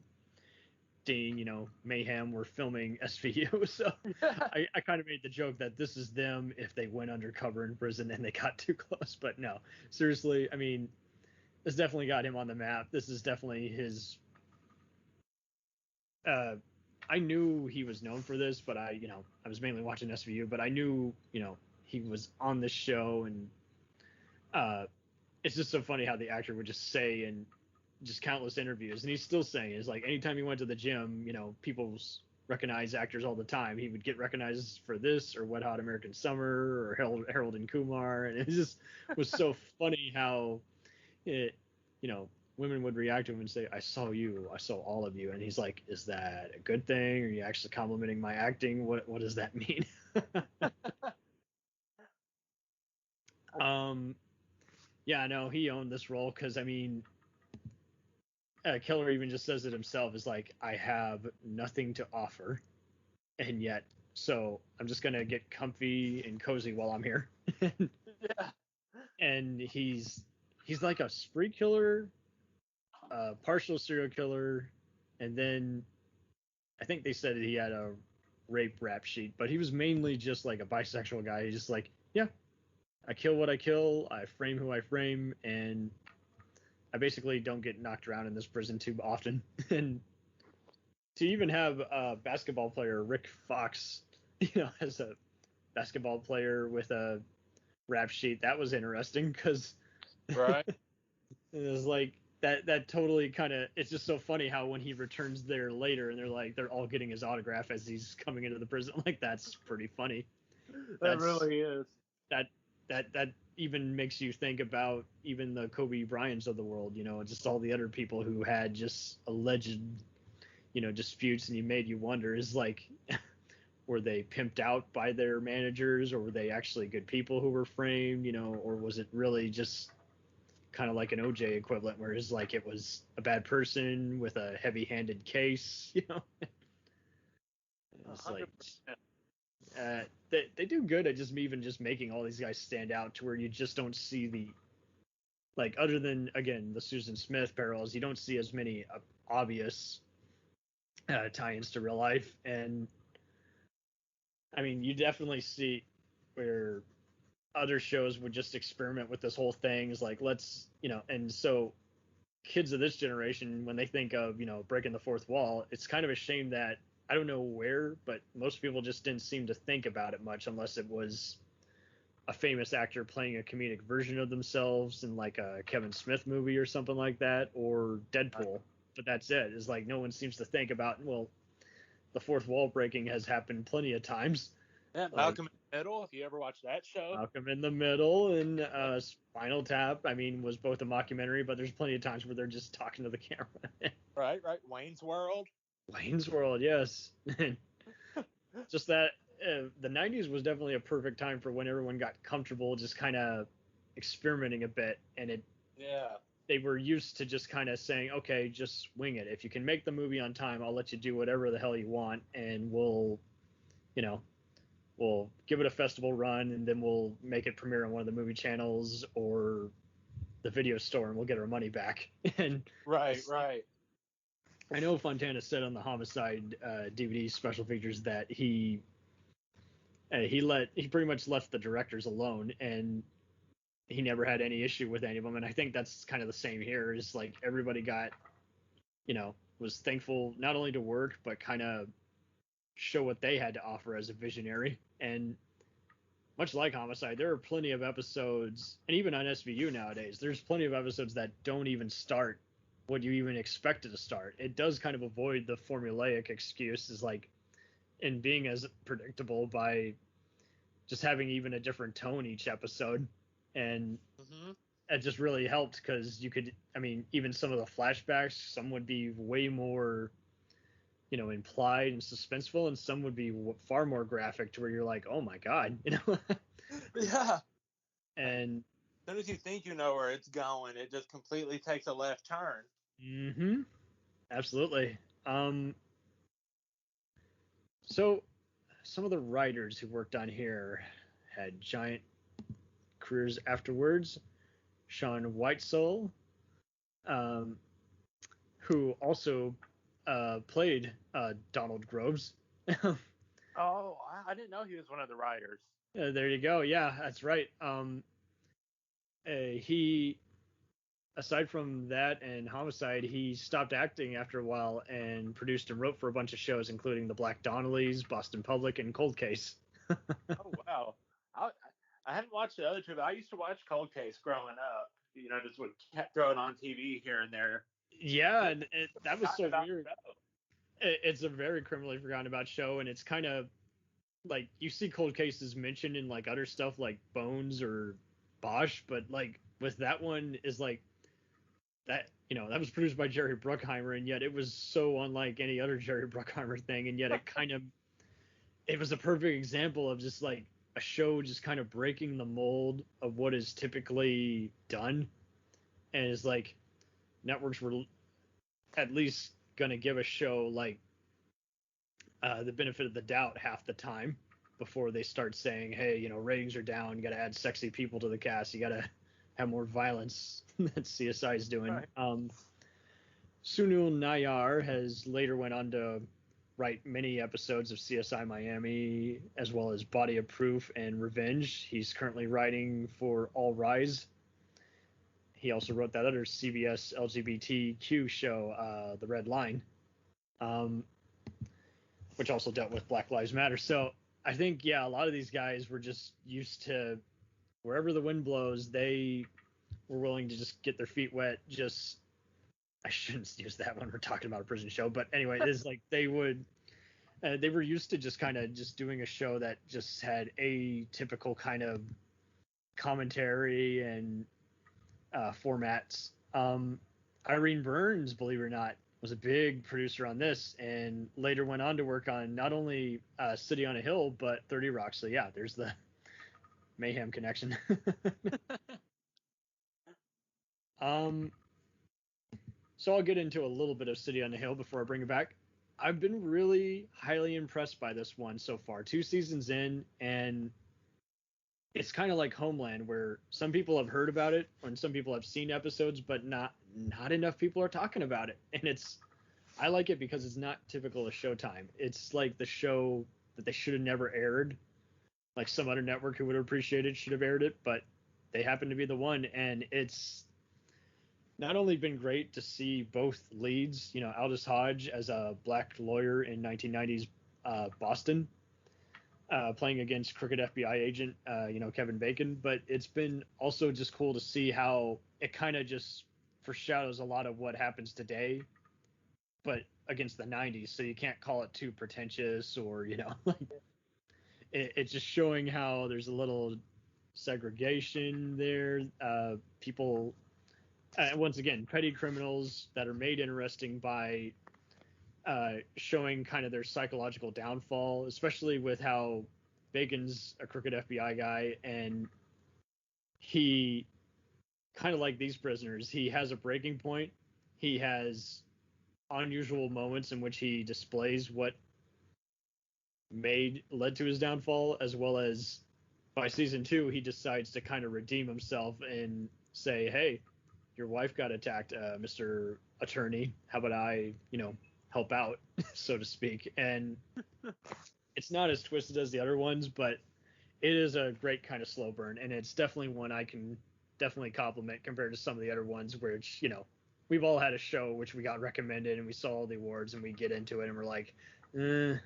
Dean, you know, Mayhem were filming SVU. So I kind of made the joke that this is them if they went undercover in prison and they got too close. But no, seriously, I mean, this definitely got him on the map. This is definitely his. I knew he was known for this, but I was mainly watching SVU, but I knew, you know, he was on this show, and it's just so funny how the actor would just say in just countless interviews, and he's still saying, it's like anytime he went to the gym, you know, people recognize actors all the time. He would get recognized for this or Wet Hot American Summer or Harold and Kumar, and it just was so funny how it, you know, women would react to him and say, I saw you, I saw all of you. And he's like, is that a good thing? Are you actually complimenting my acting? What does that mean? Yeah, no, he owned this role because, I mean, Keller even just says it himself, is like, I have nothing to offer. And yet, so I'm just going to get comfy and cozy while I'm here. Yeah. And he's like a spree killer, partial serial killer, and then I think they said that he had a rape rap sheet, but he was mainly just like a bisexual guy. He's just like, yeah, I kill what I kill, I frame who I frame, and I basically don't get knocked around in this prison too often. And to even have a basketball player, Rick Fox, you know, as a basketball player with a rap sheet, that was interesting because right. It was like that totally kind of, it's just so funny how when he returns there later and they're all getting his autograph as he's coming into the prison, like, that's pretty funny. That really is. That even makes you think about even the Kobe Bryants of the world, you know, just all the other people who had just alleged, you know, disputes, and he made you wonder, is like, were they pimped out by their managers, or were they actually good people who were framed, you know, or was it really just kind of like an OJ equivalent, where it's like it was a bad person with a heavy-handed case, you know? It's like, they do good at just making all these guys stand out to where you just don't see the, like, other than, again, the Susan Smith parallels, you don't see as many obvious tie-ins to real life. And I mean, you definitely see where other shows would just experiment with this whole thing. Is like, let's, and so kids of this generation, when they think of, breaking the fourth wall, it's kind of a shame that I don't know where, but most people just didn't seem to think about it much unless it was a famous actor playing a comedic version of themselves in like a Kevin Smith movie or something like that, or Deadpool. But that's it. It's like no one seems to think about, well, the fourth wall breaking has happened plenty of times. Yeah, Malcolm in the Middle, if you ever watched that show. Malcolm in the Middle and Spinal Tap, was both a mockumentary, but there's plenty of times where they're just talking to the camera. Right. Wayne's World. Wayne's World, yes. Just that the 90s was definitely a perfect time for when everyone got comfortable just kind of experimenting a bit, and they were used to just kind of saying, okay, just wing it. If you can make the movie on time, I'll let you do whatever the hell you want, and we'll give it a festival run, and then we'll make it premiere on one of the movie channels or the video store, and we'll get our money back. And right. I know Fontana said on the Homicide DVD special features that he pretty much left the directors alone, and he never had any issue with any of them. And I think that's kind of the same here. Is like everybody got, was thankful not only to work but kind of show what they had to offer as a visionary. And much like Homicide, there are plenty of episodes, and even on SVU nowadays, there's plenty of episodes that don't even start what you even expect it to start. It does kind of avoid the formulaic excuses, like in being as predictable by just having even a different tone each episode. And it just really helped because you could, even some of the flashbacks, some would be way more, implied and suspenseful, and some would be far more graphic to where you're like, oh my God, Yeah. And as soon as you think you know where it's going, it just completely takes a left turn. Mm-hmm. Absolutely. So some of the writers who worked on here had giant careers afterwards. Sean Whitesell, who also played Donald Groves. Oh, I didn't know he was one of the writers. There you go. Yeah, that's right. He, aside from that and Homicide, he stopped acting after a while and produced and wrote for a bunch of shows, including The Black Donnellys, Boston Public, and Cold Case. Oh, wow. I haven't watched the other two, but I used to watch Cold Case growing up. Just would kept throwing on TV here and there. Yeah, and that was so weird. It's a very criminally forgotten about show, and it's kind of like you see Cold Cases mentioned in like other stuff like Bones or Bosch, but like with that one is like that, that was produced by Jerry Bruckheimer, and yet it was so unlike any other Jerry Bruckheimer thing, and yet it was a perfect example of just like a show just kind of breaking the mold of what is typically done, and it's like networks were at least going to give a show like the benefit of the doubt half the time before they start saying, hey, ratings are down, you got to add sexy people to the cast, you got to have more violence that CSI is doing. Right. Sunil Nayyar has later went on to write many episodes of CSI Miami, as well as Body of Proof and Revenge. He's currently writing for All Rise. He also wrote that other CBS LGBTQ show, The Red Line, which also dealt with Black Lives Matter. So I think, a lot of these guys were just used to wherever the wind blows, they were willing to just get their feet wet. I shouldn't use that when we're talking about a prison show, but anyway, it's like they were used to just kind of just doing a show that just had a typical kind of commentary and formats. Irene Burns, believe it or not, was a big producer on this, and later went on to work on not only City on a Hill, but 30 Rock. So yeah, there's the mayhem connection. So I'll get into a little bit of City on the Hill before I bring it back. I've been really highly impressed by this one so far. 2 seasons in, and it's kind of like Homeland, where some people have heard about it and some people have seen episodes, but not enough people are talking about it. And I like it because it's not typical of Showtime. It's like the show that they should have never aired, like some other network who would have appreciated should have aired it, but they happen to be the one. And it's not only been great to see both leads, Aldous Hodge as a black lawyer in 1990s Boston, playing against crooked FBI agent, Kevin Bacon, but it's been also just cool to see how it kind of just foreshadows a lot of what happens today, but against the 90s. So you can't call it too pretentious or, it's just showing how there's a little segregation there. People, once again, petty criminals that are made interesting by showing kind of their psychological downfall, especially with how Bacon's a crooked FBI guy, and he kind of like these prisoners, he has a breaking point. He has unusual moments in which he displays what led to his downfall, as well as by season 2 he decides to kind of redeem himself and say, hey, your wife got attacked, Mr. Attorney, how about I help out, so to speak. And it's not as twisted as the other ones, but it is a great kind of slow burn, and it's definitely one I can definitely compliment compared to some of the other ones where it's, we've all had a show which we got recommended and we saw all the awards and we get into it and we're like, I'm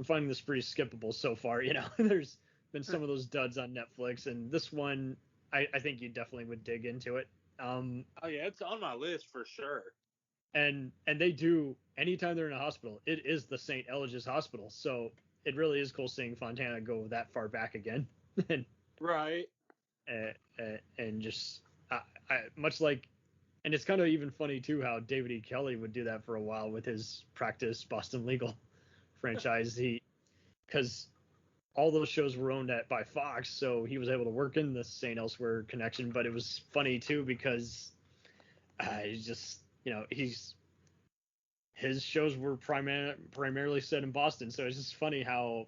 finding this pretty skippable so far. There's been some of those duds on Netflix, and this one I think you definitely would dig into it. Oh yeah, it's on my list for sure. And they do, anytime they're in a hospital, it is the St. Eligius Hospital. So it really is cool seeing Fontana go that far back again. And, right. And just much like, and it's kind of even funny too how David E. Kelley would do that for a while with his Practice Boston Legal franchise. Because all those shows were owned by Fox, so he was able to work in the St. Elsewhere connection. But it was funny too because he's just, his shows were primarily set in Boston, so it's just funny how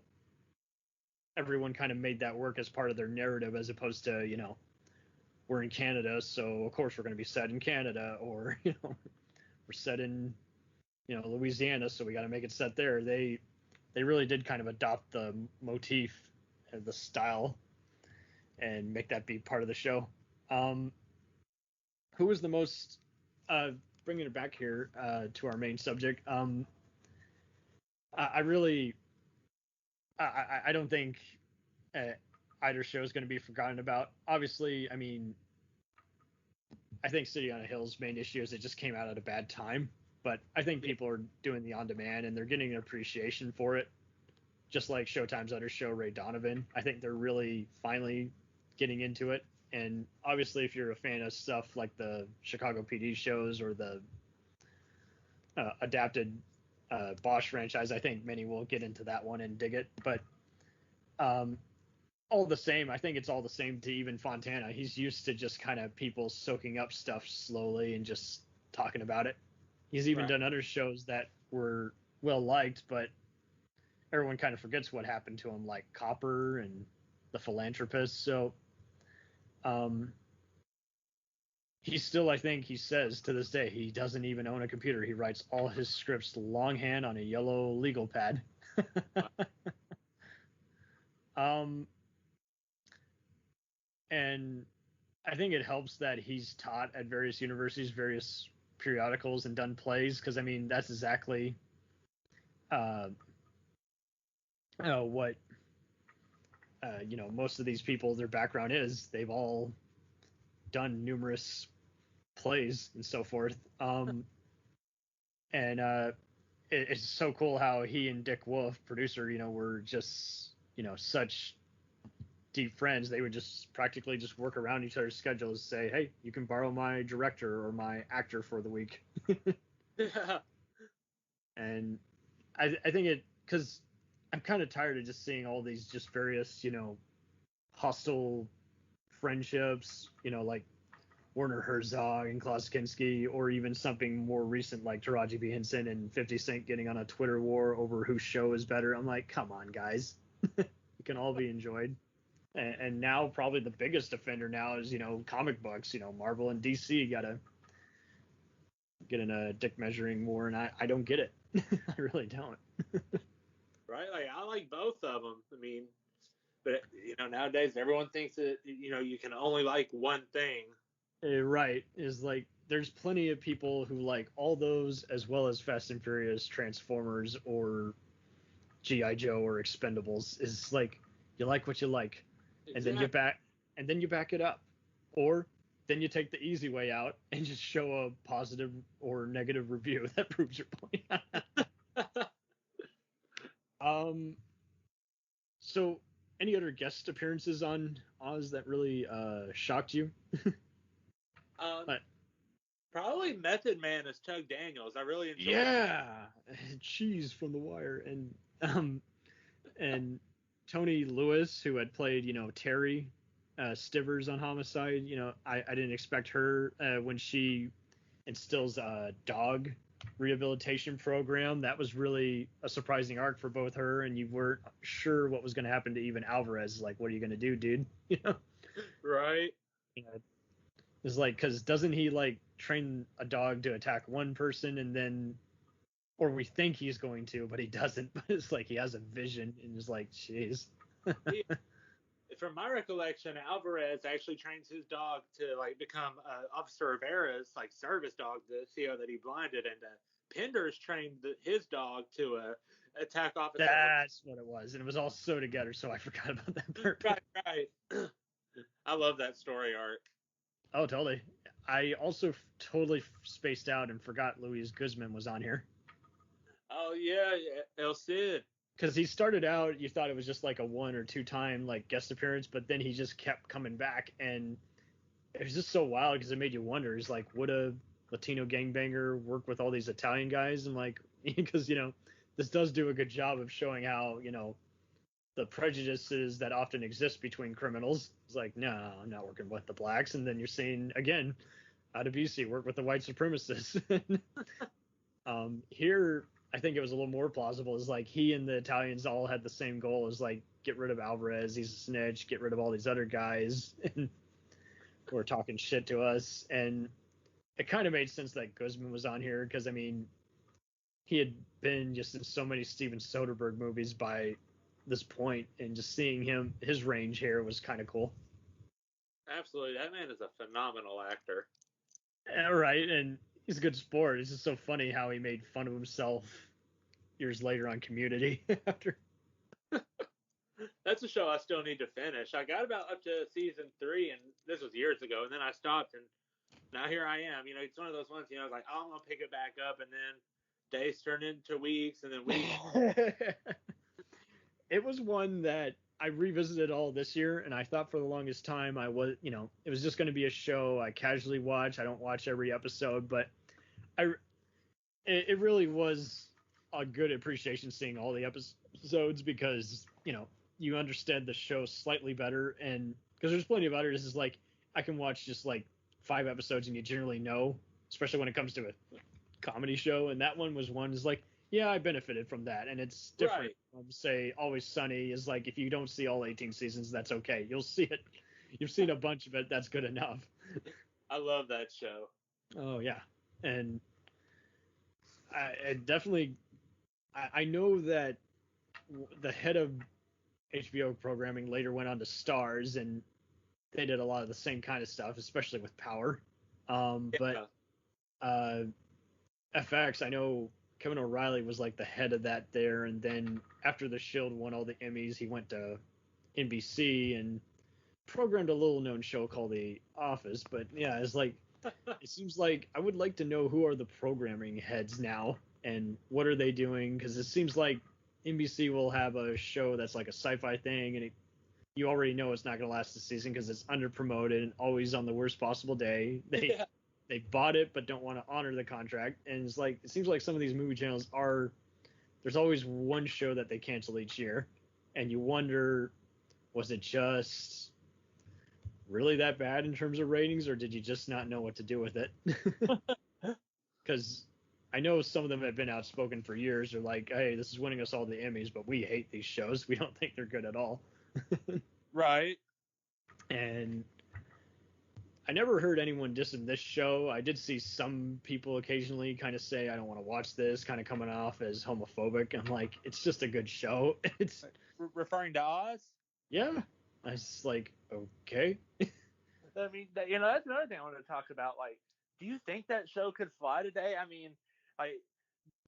everyone kind of made that work as part of their narrative, as opposed to, we're in Canada, so of course we're going to be set in Canada, or we're set in Louisiana, so we got to make it set there. They really did kind of adopt the motif and the style and make that be part of the show. Who was the most bringing it back here to our main subject, I don't think either show is going to be forgotten about. Obviously, I mean, I think City on a Hill's main issue is it just came out at a bad time, but I think people are doing the on-demand and they're getting an appreciation for it, just like Showtime's other show, Ray Donovan. I think they're really finally getting into it. And obviously, if you're a fan of stuff like the Chicago PD shows or the adapted Bosch franchise, I think many will get into that one and dig it. But all the same, I think it's all the same to even Fontana. He's used to just kind of people soaking up stuff slowly and just talking about it. He's even done other shows that were well liked, but everyone kind of forgets what happened to him, like Copper and The Philanthropist. So he still, I think he says to this day, he doesn't even own a computer. He writes all his scripts longhand on a yellow legal pad. And I think it helps that he's taught at various universities, various periodicals, and done plays, because I mean that's exactly what most of these people, their background is. They've all done numerous plays and so forth. And it's so cool how he and Dick Wolf, producer, were just such deep friends. They would just practically just work around each other's schedules, say, hey, you can borrow my director or my actor for the week. Yeah. And I think it, because I'm kind of tired of just seeing all these just various hostile friendships, like Werner Herzog and Klaus Kinski, or even something more recent like Taraji P. Henson and 50 Cent getting on a Twitter war over whose show is better. I'm like, come on, guys. It can all be enjoyed. And now probably the biggest offender now is, comic books. Marvel and DC got to get in a dick measuring war, and I don't get it. I really don't. Right? Like, I like both of them. I mean, But nowadays everyone thinks that you can only like one thing. Right. Is like there's plenty of people who like all those as well as Fast and Furious, Transformers, or G.I. Joe or Expendables. Is like you like what you like, and then you back it up, or then you take the easy way out and just show a positive or negative review that proves your point. So any other guest appearances on Oz that really shocked you? Probably Method Man as Tug Daniels. I really enjoyed Cheese from The Wire, and Tony Lewis, who had played Terry Stivers on Homicide. I didn't expect her when she instills a dog rehabilitation program. That was really a surprising arc for both her, and you weren't sure what was going to happen to even Alvarez. Like, what are you going to do, dude? Right. It's like, because doesn't he like train a dog to attack one person, and then, or we think he's going to, but he doesn't. But it's like he has a vision, and it's like, jeez. From my recollection, Alvarez actually trains his dog to like become Officer Rivera's like service dog, the CO that he blinded, and Penders trained his dog to attack Officer. That's what it was, and it was all so together, so I forgot about that part. Right. I love that story arc. Oh, totally. I also totally spaced out and forgot Luis Guzman was on here. Oh yeah, El Cid. Because he started out, you thought it was just like a 1 or 2 time like guest appearance, but then he just kept coming back, and it was just so wild because it made you wonder, is like, would a Latino gangbanger work with all these Italian guys? And like, because this does do a good job of showing how the prejudices that often exist between criminals. It's like, no, I'm not working with the blacks. And then you're seeing again Adebisi work with the white supremacists. Here I think it was a little more plausible. Is like he and the Italians all had the same goal, is like, get rid of Alvarez, he's a snitch, get rid of all these other guys who are talking shit to us. And it kind of made sense that Guzman was on here, because I mean, he had been just in so many Steven Soderbergh movies by this point, and just seeing his range here was kind of cool. Absolutely, that man is a phenomenal actor. Right, and he's a good sport. It's just so funny how he made fun of himself years later on Community. After that's a show I still need to finish. I got about up to season 3, and this was years ago, and then I stopped, and now here I am. It's one of those ones, I was like, oh, I'm gonna pick it back up, and then days turned into weeks, and then weeks. It was one that I revisited all this year, and I thought for the longest time it was just going to be a show I casually watch. I don't watch every episode, but it really was a good appreciation seeing all the episodes, because you understand the show slightly better, and because there's plenty of others. Is like I can watch just like 5 episodes and you generally know, especially when it comes to a comedy show, and that one was one is like, yeah, I benefited from that, and it's different. Right. From, say, Always Sunny is like, if you don't see all 18 seasons, that's okay. You'll see it. You've seen a bunch of it. That's good enough. I love that show. Oh yeah, and I definitely. I know that the head of HBO programming later went on to Starz, and they did a lot of the same kind of stuff, especially with Power. But FX, I know Kevin O'Reilly was like the head of that there, and then after The Shield won all the Emmys, he went to NBC and programmed a little known show called The Office. But yeah, it's like it seems like I would like to know who are the programming heads now and what are they doing, because it seems like NBC will have a show that's like a sci-fi thing, and you already know it's not going to last the season because it's under promoted and always on the worst possible day. They bought it but don't want to honor the contract, and it's like it seems like some of these movie channels there's always one show that they cancel each year, and you wonder, was it just really that bad in terms of ratings, or did you just not know what to do with it? Because I know some of them have been outspoken for years. They're like, hey, this is winning us all the Emmys, but we hate these shows. We don't think they're good at all. Right. And I never heard anyone dissing this show. I did see some people occasionally kind of say, I don't want to watch this, kind of coming off as homophobic. I'm like, it's just a good show. It's referring to Oz? Yeah. I was like, okay. I mean, that's another thing I wanted to talk about. Like, do you think that show could fly today? I mean, like,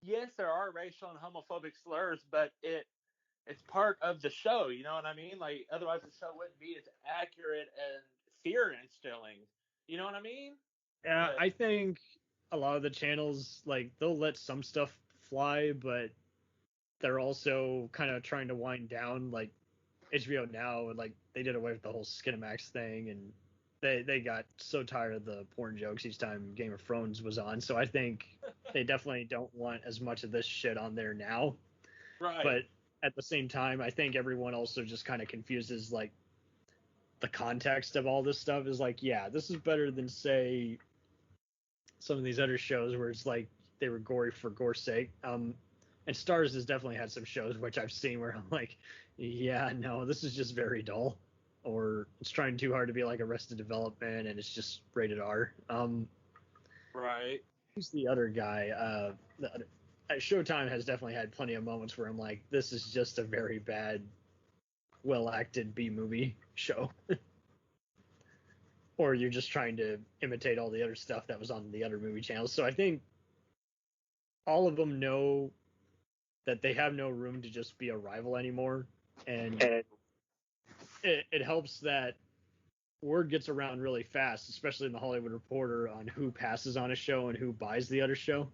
yes, there are racial and homophobic slurs, but it's part of the show. You know what I mean? Like, otherwise the show wouldn't be as accurate and fear instilling. You know what I mean? Yeah, I think a lot of the channels, like, they'll let some stuff fly, but they're also kind of trying to wind down, like HBO Now, and like they did away with the whole Skinamax thing, and they got so tired of the porn jokes each time Game of Thrones was on. So I think they definitely don't want as much of this shit on there now. Right. But at the same time, I think everyone also just kind of confuses like the context of all this stuff. Is like, yeah, this is better than say some of these other shows where it's like they were gory for gore's sake. And Starz has definitely had some shows which I've seen where I'm like, yeah, no, this is just very dull, or it's trying too hard to be like Arrested Development and it's just rated R. Right. Who's the other guy? Showtime has definitely had plenty of moments where I'm like, this is just a very bad, well-acted B-movie show. Or you're just trying to imitate all the other stuff that was on the other movie channels. So I think all of them know that they have no room to just be a rival anymore. And it helps that word gets around really fast, especially in the Hollywood Reporter, on who passes on a show and who buys the other show.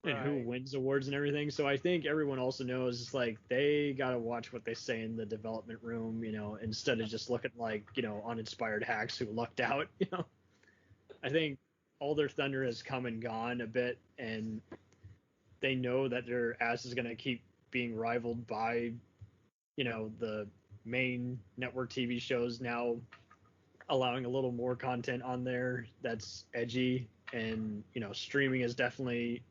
And who wins awards and everything. So I think everyone also knows it's like they gotta watch what they say in the development room, you know, instead of just looking like, you know, uninspired hacks who lucked out, you know. I think all their thunder has come and gone a bit, and they know that their ass is gonna keep being rivaled by, you know, the main network TV shows now allowing a little more content on there that's edgy, and, you know, streaming has definitely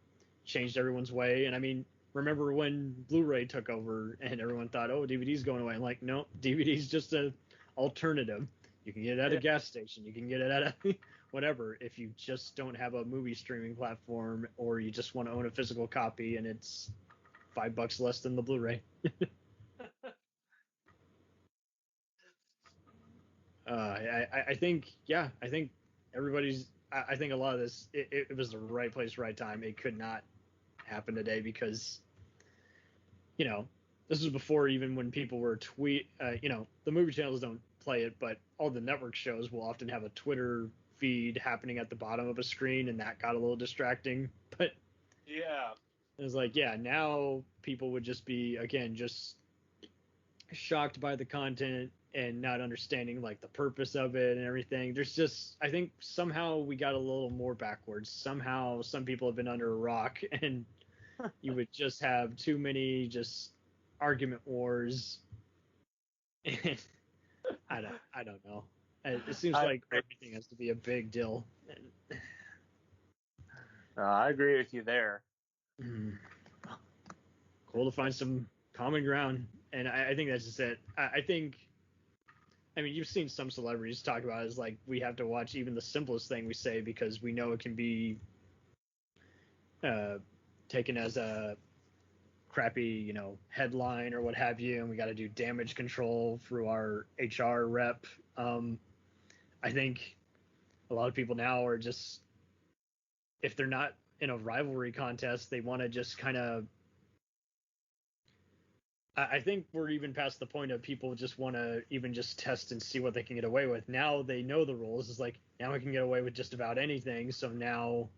changed everyone's way. And I mean, remember when Blu-ray took over and everyone thought, oh, DVD's going away? I'm like, no, DVD's just a alternative. You can get it at a gas station, you can get it at a whatever, if you just don't have a movie streaming platform, or you just want to own a physical copy and it's $5 less than the Blu-ray. I think everybody's, I think a lot of this, it was the right place, right time. It could not happen today because, you know, this was before even when people were you know, the movie channels don't play it, but all the network shows will often have a Twitter feed happening at the bottom of a screen, and that got a little distracting. But yeah, it was like, yeah, now people would just be, again, just shocked by the content and not understanding like the purpose of it and everything. There's just, I think somehow we got a little more backwards. Somehow some people have been under a rock, and you would just have too many just argument wars. And I don't know. It seems like everything has to be a big deal. I agree with you there. Cool to find some common ground. And I think that's just it. I mean, you've seen some celebrities talk about it as like, we have to watch even the simplest thing we say because we know it can be taken as a crappy, you know, headline or what have you, and we got to do damage control through our HR rep. I think a lot of people now are just, if they're not in a rivalry contest, they want to just kind of, I think we're even past the point of people just want to even just test and see what they can get away with. Now they know the rules. It's like, now we can get away with just about anything. So now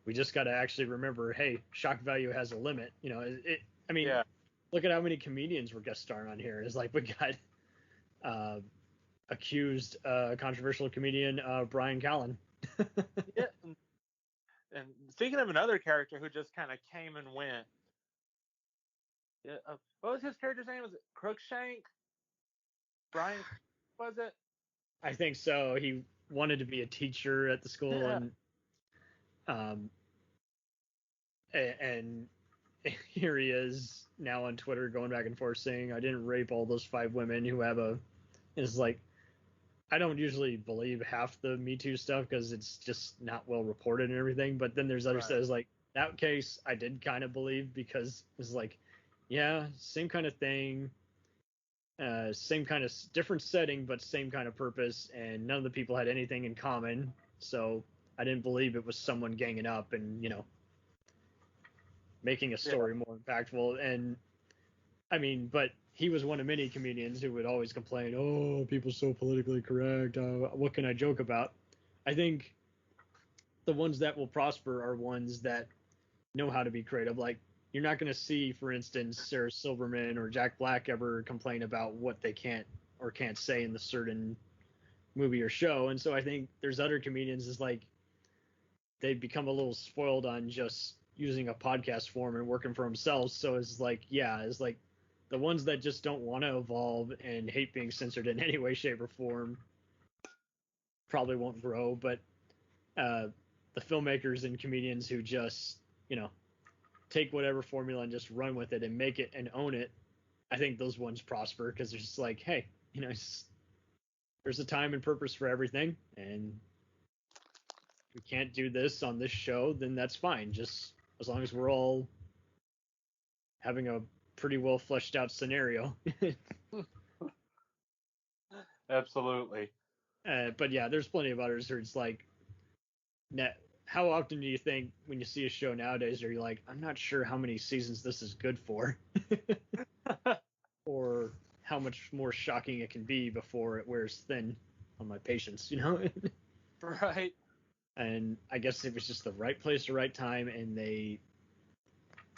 we just got to actually remember, hey, shock value has a limit. You know, I mean, look at how many comedians were guest starring on here. It's like we got accused controversial comedian Brian Callen. Yeah. And thinking of another character who just kind of came and went. Yeah, what was his character's name? Was it Crookshank? Brian, was it? I think so. He wanted to be a teacher at the school, and here he is now on Twitter going back and forth saying, I didn't rape all those 5 women who have a... And it's like, I don't usually believe half the Me Too stuff because it's just not well reported and everything. But then there's other stuff like, that case I did kind of believe because it's like, yeah, same kind of thing. Same kind of different setting, but same kind of purpose, and none of the people had anything in common. So I didn't believe it was someone ganging up and, you know, making a story more impactful. And I mean, but he was one of many comedians who would always complain, "Oh, people so politically correct. What can I joke about?" I think the ones that will prosper are ones that know how to be creative. Like, you're not going to see, for instance, Sarah Silverman or Jack Black ever complain about what they can't or can't say in the certain movie or show. And so I think there's other comedians is like they've become a little spoiled on just using a podcast form and working for themselves. So it's like, yeah, it's like the ones that just don't want to evolve and hate being censored in any way, shape, or form probably won't grow. But the filmmakers and comedians who just, you know, take whatever formula and just run with it and make it and own it, I think those ones prosper because they're just like, hey, you know, there's a time and purpose for everything, and if we can't do this on this show, then that's fine. Just as long as we're all having a pretty well fleshed out scenario. Absolutely. But yeah, there's plenty of others where it's like, how often do you think when you see a show nowadays are you like, I'm not sure how many seasons this is good for? Or how much more shocking it can be before it wears thin on my patience, you know? Right. And I guess it was just the right place, the right time, and they,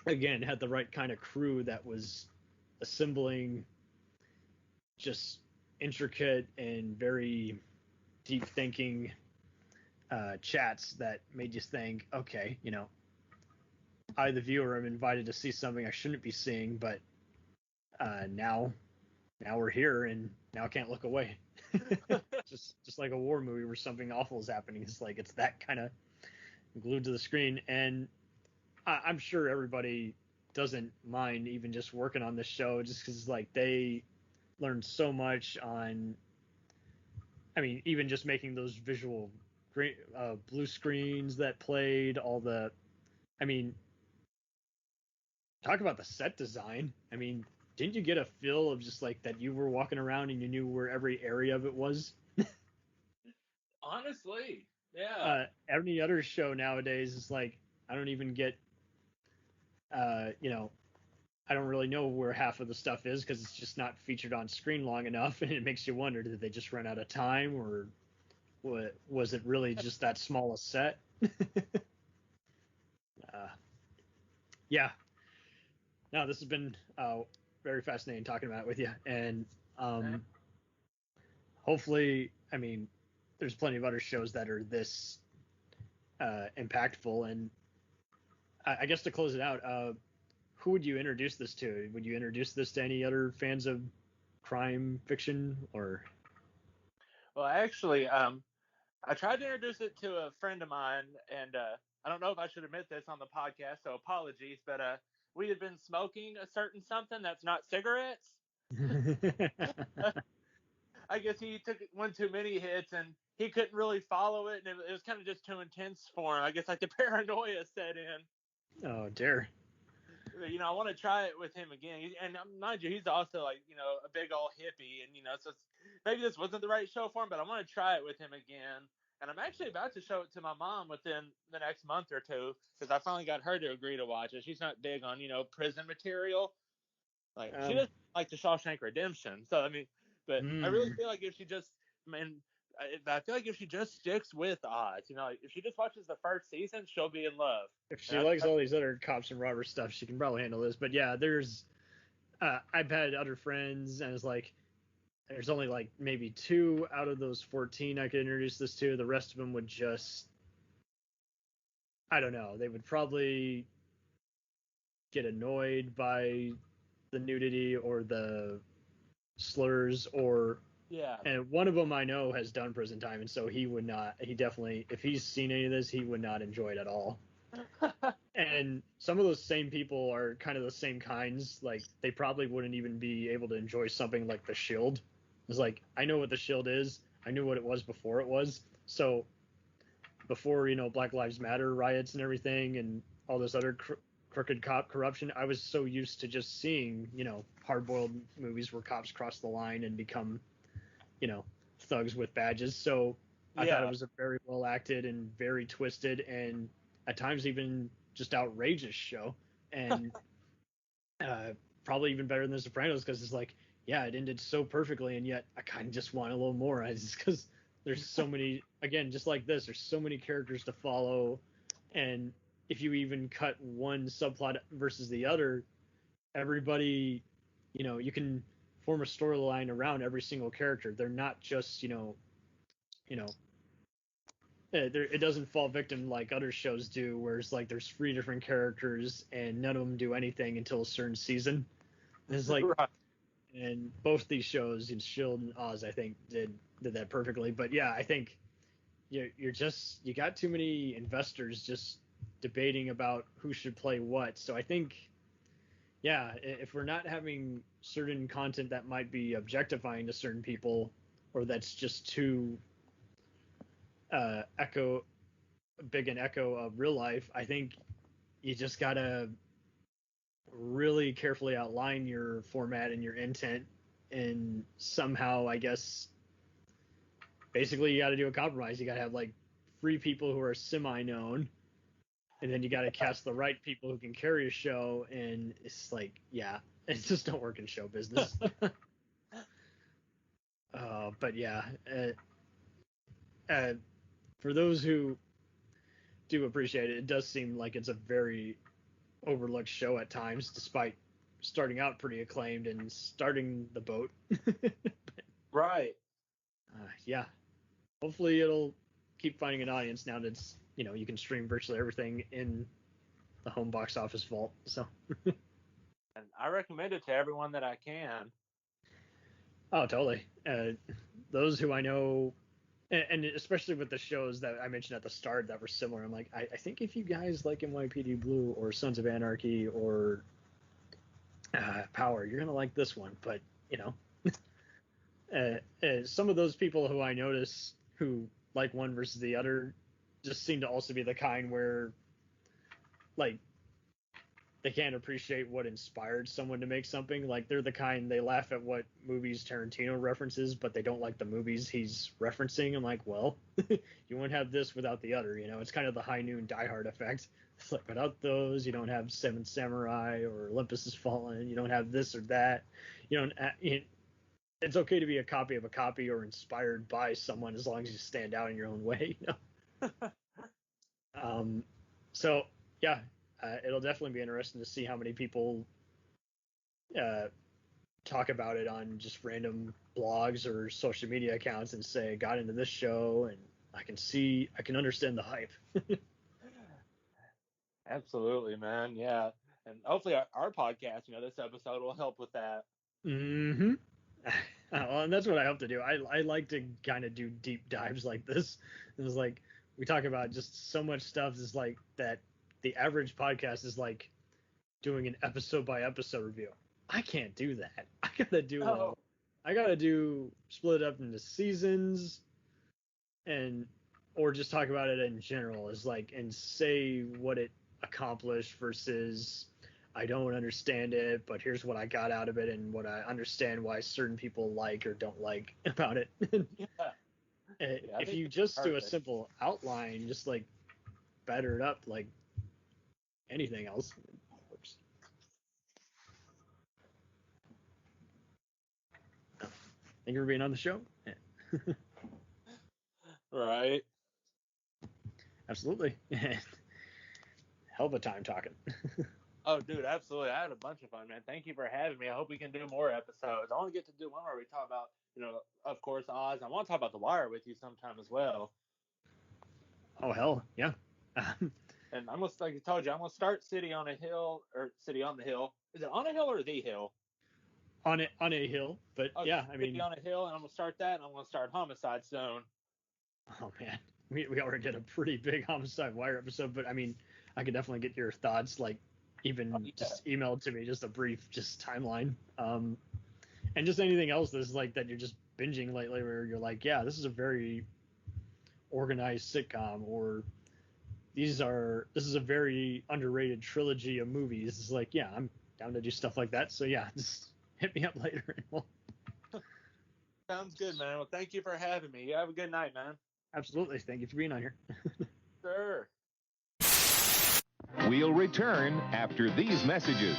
again, had the right kind of crew that was assembling just intricate and very deep thinking chats that made you think, okay, you know, I, the viewer, am invited to see something I shouldn't be seeing, but now we're here and now I can't look away. just like a war movie where something awful is happening. It's like, it's that kind of glued to the screen. And I'm sure everybody doesn't mind even just working on this show just because, like, they learned so much on, I mean, even just making those visual green, blue screens that played, all the, I mean, talk about the set design. I mean, didn't you get a feel of just like that you were walking around and you knew where every area of it was? Honestly, yeah. Every other show nowadays is like, I don't even get, you know, I don't really know where half of the stuff is because it's just not featured on screen long enough, and it makes you wonder, did they just run out of time, or was it really just that small a set? Yeah. No, this has been very fascinating talking about it with you, and hopefully, I mean, there's plenty of other shows that are this impactful, and I guess to close it out, who would you introduce this to? Would you introduce this to any other fans of crime fiction, or? Well, actually, I tried to introduce it to a friend of mine, and I don't know if I should admit this on the podcast, so apologies, but we had been smoking a certain something that's not cigarettes. I guess he took one too many hits, and he couldn't really follow it, and it was kind of just too intense for him. I guess like the paranoia set in. Oh, dear. You know, I want to try it with him again. And mind you, he's also like, you know, a big old hippie. And, you know, so maybe this wasn't the right show for him, but I want to try it with him again. And I'm actually about to show it to my mom within the next month or two, because I finally got her to agree to watch it. She's not big on, you know, prison material. Like, she doesn't like the Shawshank Redemption. So, I mean, but I really feel like if she just, I feel like if she just sticks with Oz, you know, like if she just watches the first season, she'll be in love. If she likes all these other cops and robbers stuff, she can probably handle this. But yeah, there's, I've had other friends, and it's like, there's only like maybe 2 out of those 14 I could introduce this to. The rest of them would just, I don't know, they would probably get annoyed by the nudity or the slurs, or yeah. And one of them I know has done prison time, and so he definitely, if he's seen any of this, he would not enjoy it at all. And some of those same people are kind of the same kinds. Like, they probably wouldn't even be able to enjoy something like The Shield. It's like, I know what The Shield is. I knew what it was before it was. So before, you know, Black Lives Matter riots and everything, and all this other crooked cop corruption. I was so used to just seeing, hard-boiled movies where cops cross the line and become, thugs with badges. So I thought it was a very well acted and very twisted and at times even just outrageous show. And probably even better than The Sopranos because it's like, yeah, it ended so perfectly, and yet I kind of just want a little more. Just because there's so many, again, just like this, there's so many characters to follow, and if you even cut one subplot versus the other, everybody, you can form a storyline around every single character. They're not just, it doesn't fall victim like other shows do, where it's like there's 3 different characters and none of them do anything until a certain season. And it's like, right. And both these shows, Shield and Oz, I think did that perfectly. But yeah, I think you got too many investors just debating about who should play what. So I think, yeah, if we're not having certain content that might be objectifying to certain people, or that's just too big an echo of real life, I think you just gotta really carefully outline your format and your intent, and somehow, I guess, basically you got to do a compromise. You got to have like 3 people who are semi-known, and then you got to cast the right people who can carry a show, and it's like, yeah, it just don't work in show business. But yeah, for those who do appreciate it, it does seem like it's a very overlooked show at times, despite starting out pretty acclaimed and starting the boat. Right. Yeah. Hopefully it'll keep finding an audience now that it's, you can stream virtually everything in the home box office vault. So. And I recommend it to everyone that I can. Oh, totally. Those who I know, and especially with the shows that I mentioned at the start that were similar, I'm like, I think if you guys like NYPD Blue or Sons of Anarchy or Power, you're gonna like this one. But some of those people who I notice who like one versus the other just seem to also be the kind where, like, they can't appreciate what inspired someone to make something. Like, they're the kind, they laugh at what movies Tarantino references, but they don't like the movies he's referencing. I'm like, well, you won't have this without the other. It's kind of the High Noon Die Hard effect. It's like, without those, you don't have Seven Samurai or Olympus Has Fallen. You don't have this or that. It's okay to be a copy of a copy or inspired by someone as long as you stand out in your own way. So yeah. It'll definitely be interesting to see how many people talk about it on just random blogs or social media accounts and say, got into this show and I can understand the hype. Absolutely, man. Yeah. And hopefully our podcast, this episode will help with that. Mm-hmm. Well, and that's what I hope to do. I like to kind of do deep dives like this. It's like, we talk about just so much stuff is like that. The average podcast is like doing an episode by episode review. I can't do that. I gotta do split it up into seasons, or just talk about it in general, is like, and say what it accomplished versus I don't understand it, but here's what I got out of it and what I understand why certain people like or don't like about it. If you just do a simple outline, just like batter it up like anything else. Oops. Thank you for being on the show. Right. Absolutely. Hell of a time talking. Oh, dude, absolutely. I had a bunch of fun, man. Thank you for having me. I hope we can do more episodes. I want to get to do one where we talk about, of course, Oz. I want to talk about The Wire with you sometime as well. Oh, hell, yeah. And I'm gonna, like I told you, I'm gonna start City on a Hill, or City on the Hill. Is it on a hill or the hill? On a hill, but yeah, I mean, City on a Hill, and I'm gonna start that, and I'm gonna start Homicide soon. Oh man, we already did a pretty big Homicide Wire episode, but I mean, I could definitely get your thoughts, like even just email to me, just a brief timeline, and just anything else that's like that you're just binging lately, where you're like, yeah, this is a very organized sitcom, or this is a very underrated trilogy of movies. It's like, yeah, I'm down to do stuff like that. So yeah, just hit me up later and we'll... Sounds good, man. Well, thank you for having me. You have a good night, man. Absolutely. Thank you for being on here. Sure. We'll return after these messages.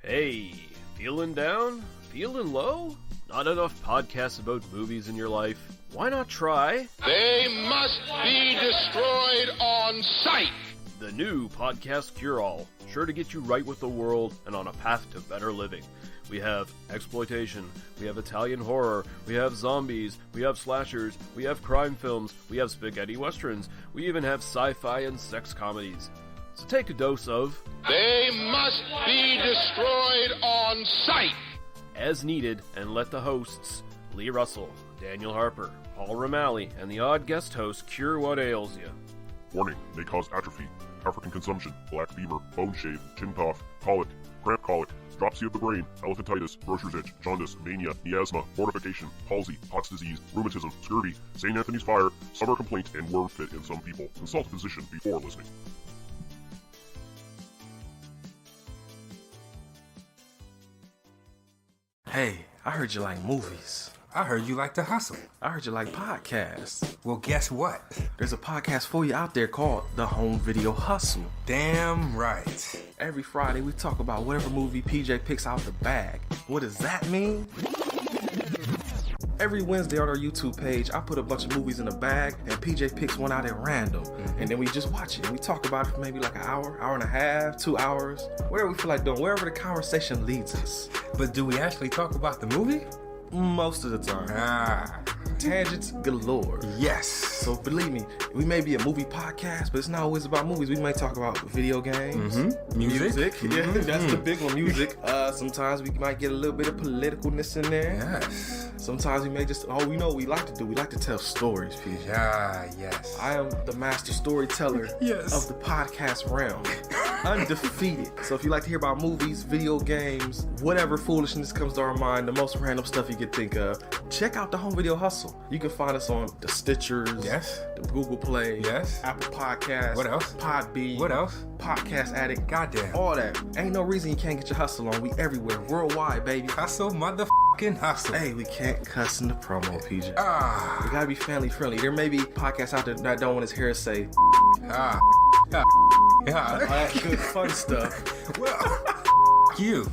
Hey, feeling down? Feeling low? Not enough podcasts about movies in your life? Why not try... They must be destroyed on sight! The new Podcast Cure-All, sure to get you right with the world and on a path to better living. We have exploitation, we have Italian horror, we have zombies, we have slashers, we have crime films, we have spaghetti westerns, we even have sci-fi and sex comedies. So take a dose of... They must be destroyed on sight! As needed, and let the hosts, Lee Russell, Daniel Harper, Paul Romali, and the odd guest host cure what ails you. Warning, may cause atrophy, African consumption, black fever, bone shave, chin cough, colic, cramp colic, dropsy of the brain, elephantitis, grocer's itch, jaundice, mania, miasma, mortification, palsy, Pott's disease, rheumatism, scurvy, St. Anthony's fire, summer complaint, and worm fit in some people. Consult a physician before listening. Hey, I heard you like movies. I heard you like to hustle. I heard you like podcasts. Well, guess what? There's a podcast for you out there called The Home Video Hustle. Damn right. Every Friday, we talk about whatever movie PJ picks out the bag. What does that mean? Every Wednesday on our YouTube page, I put a bunch of movies in a bag, and PJ picks one out at random. And then we just watch it. We talk about it for maybe like an hour, hour and a half, 2 hours, whatever we feel like doing, wherever the conversation leads us. But do we actually talk about the movie? Most of the time. Tangents galore. Yes. So believe me, we may be a movie podcast, but it's not always about movies. We might talk about video games, music. Yeah, that's the big one, music. Sometimes we might get a little bit of politicalness in there. Yes. Sometimes we may just, we know what we like to do. We like to tell stories, PJ. Yes. I am the master storyteller of the podcast realm. Undefeated. So if you like to hear about movies, video games, whatever foolishness comes to our mind, the most random stuff you could think of, check out The Home Video Hustle. You can find us on the Stitchers, the Google Play, Apple Podcasts, what else? Podbean, what else? Podcast Addict, goddamn, all that. Ain't no reason you can't get your hustle on. We everywhere, worldwide, baby. Hustle, motherfucking hustle. Hey, we can't cuss in the promo, PJ. We gotta be family friendly. There may be podcasts out there that don't want his hair say all that good fun stuff. Well, you.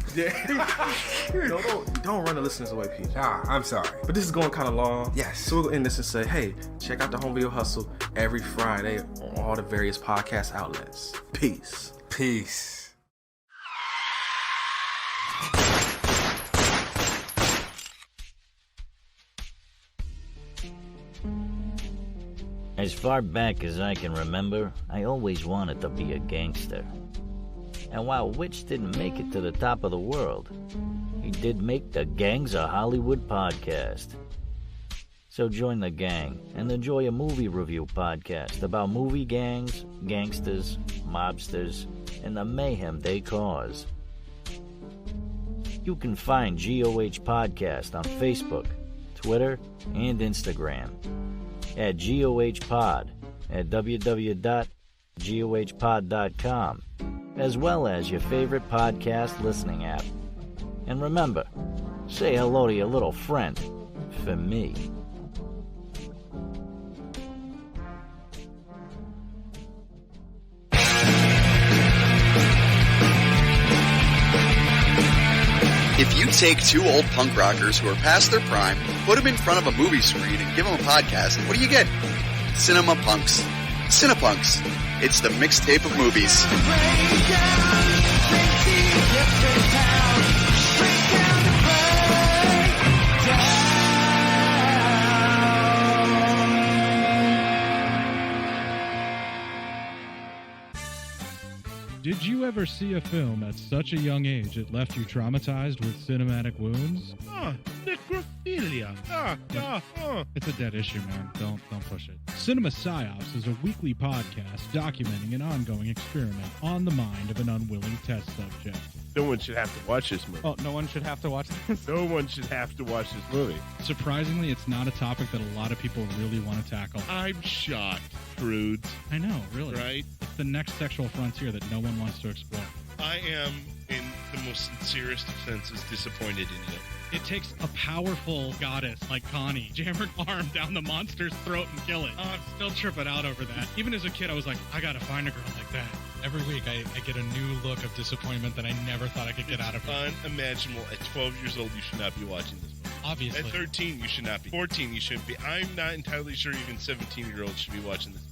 Don't run the listeners away, PJ. I'm sorry. But this is going kind of long. Yes. So we'll end this and say, hey, check out The Home Video Hustle every Friday on all the various podcast outlets. Peace. Peace. As far back as I can remember, I always wanted to be a gangster. And while Witch didn't make it to the top of the world, he did make the Gangs of Hollywood podcast. So join the gang and enjoy a movie review podcast about movie gangs, gangsters, mobsters, and the mayhem they cause. You can find GOH Podcast on Facebook, Twitter, and Instagram at GOH Pod at www.gohpod.com, as well as your favorite podcast listening app. And remember, say hello to your little friend for me. If you take two old punk rockers who are past their prime, put them in front of a movie screen and give them a podcast, what do you get? Cinema Punks. Cinepunks. It's the mixtape of movies. Did you ever see a film at such a young age it left you traumatized with cinematic wounds? necrophilia. It's a dead issue, man. Don't push it. Cinema Psyops is a weekly podcast documenting an ongoing experiment on the mind of an unwilling test subject. No one should have to watch this movie. Oh, no one should have to watch this? No one should have to watch this movie. Surprisingly, it's not a topic that a lot of people really want to tackle. I'm shocked, prudes. I know, really. Right? It's the next sexual frontier that no one wants to explore. I am, in the most sincerest of senses, disappointed in you. It takes a powerful goddess like Connie, jam her arm down the monster's throat and kill it. Oh, I'm still tripping out over that. Even as a kid, I was like, I gotta find a girl like that. Every week, I get a new look of disappointment that I never thought I could get out of it. Unimaginable. At 12 years old, you should not be watching this movie. Obviously. At 13, you should not be. 14, you shouldn't be. I'm not entirely sure even 17-year-olds should be watching this.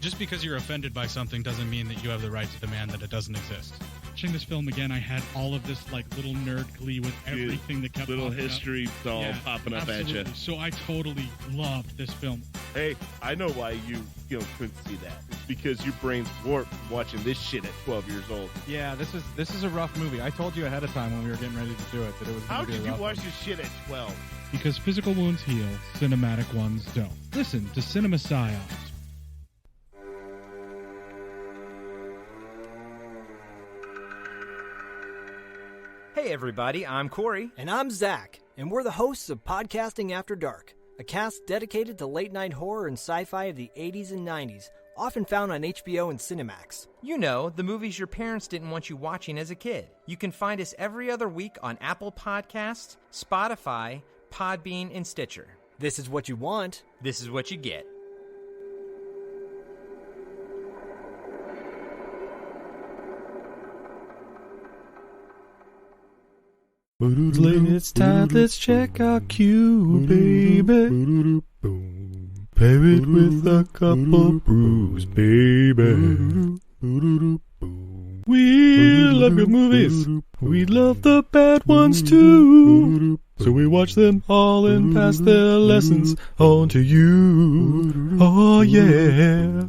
Just because you're offended by something doesn't mean that you have the right to demand that it doesn't exist. Watching this film again, I had all of this like little nerd glee with everything that kept little history all popping up absolutely. at you. So I totally loved this film. Hey, I know why you couldn't see that. It's because your brain's warped watching this shit at 12 years old. Yeah, this is a rough movie. I told you ahead of time when we were getting ready to do it that it was. How could you watch this shit at 12? Because physical wounds heal, cinematic ones don't. Listen to Cinema Psyops. Hey everybody, I'm Corey. And I'm Zach, and we're the hosts of Podcasting After Dark, a cast dedicated to late-night horror and sci-fi of the 80s and 90s, often found on HBO and Cinemax. You know, the movies your parents didn't want you watching as a kid. You can find us every other week on Apple Podcasts, Spotify, Podbean, and Stitcher. This is what you want. This is what you get. It's time, let's check our cue, baby. Pair it with a couple brews, baby. We love good movies. We love the bad ones too. So we watch them all and pass their lessons on to you. Oh yeah.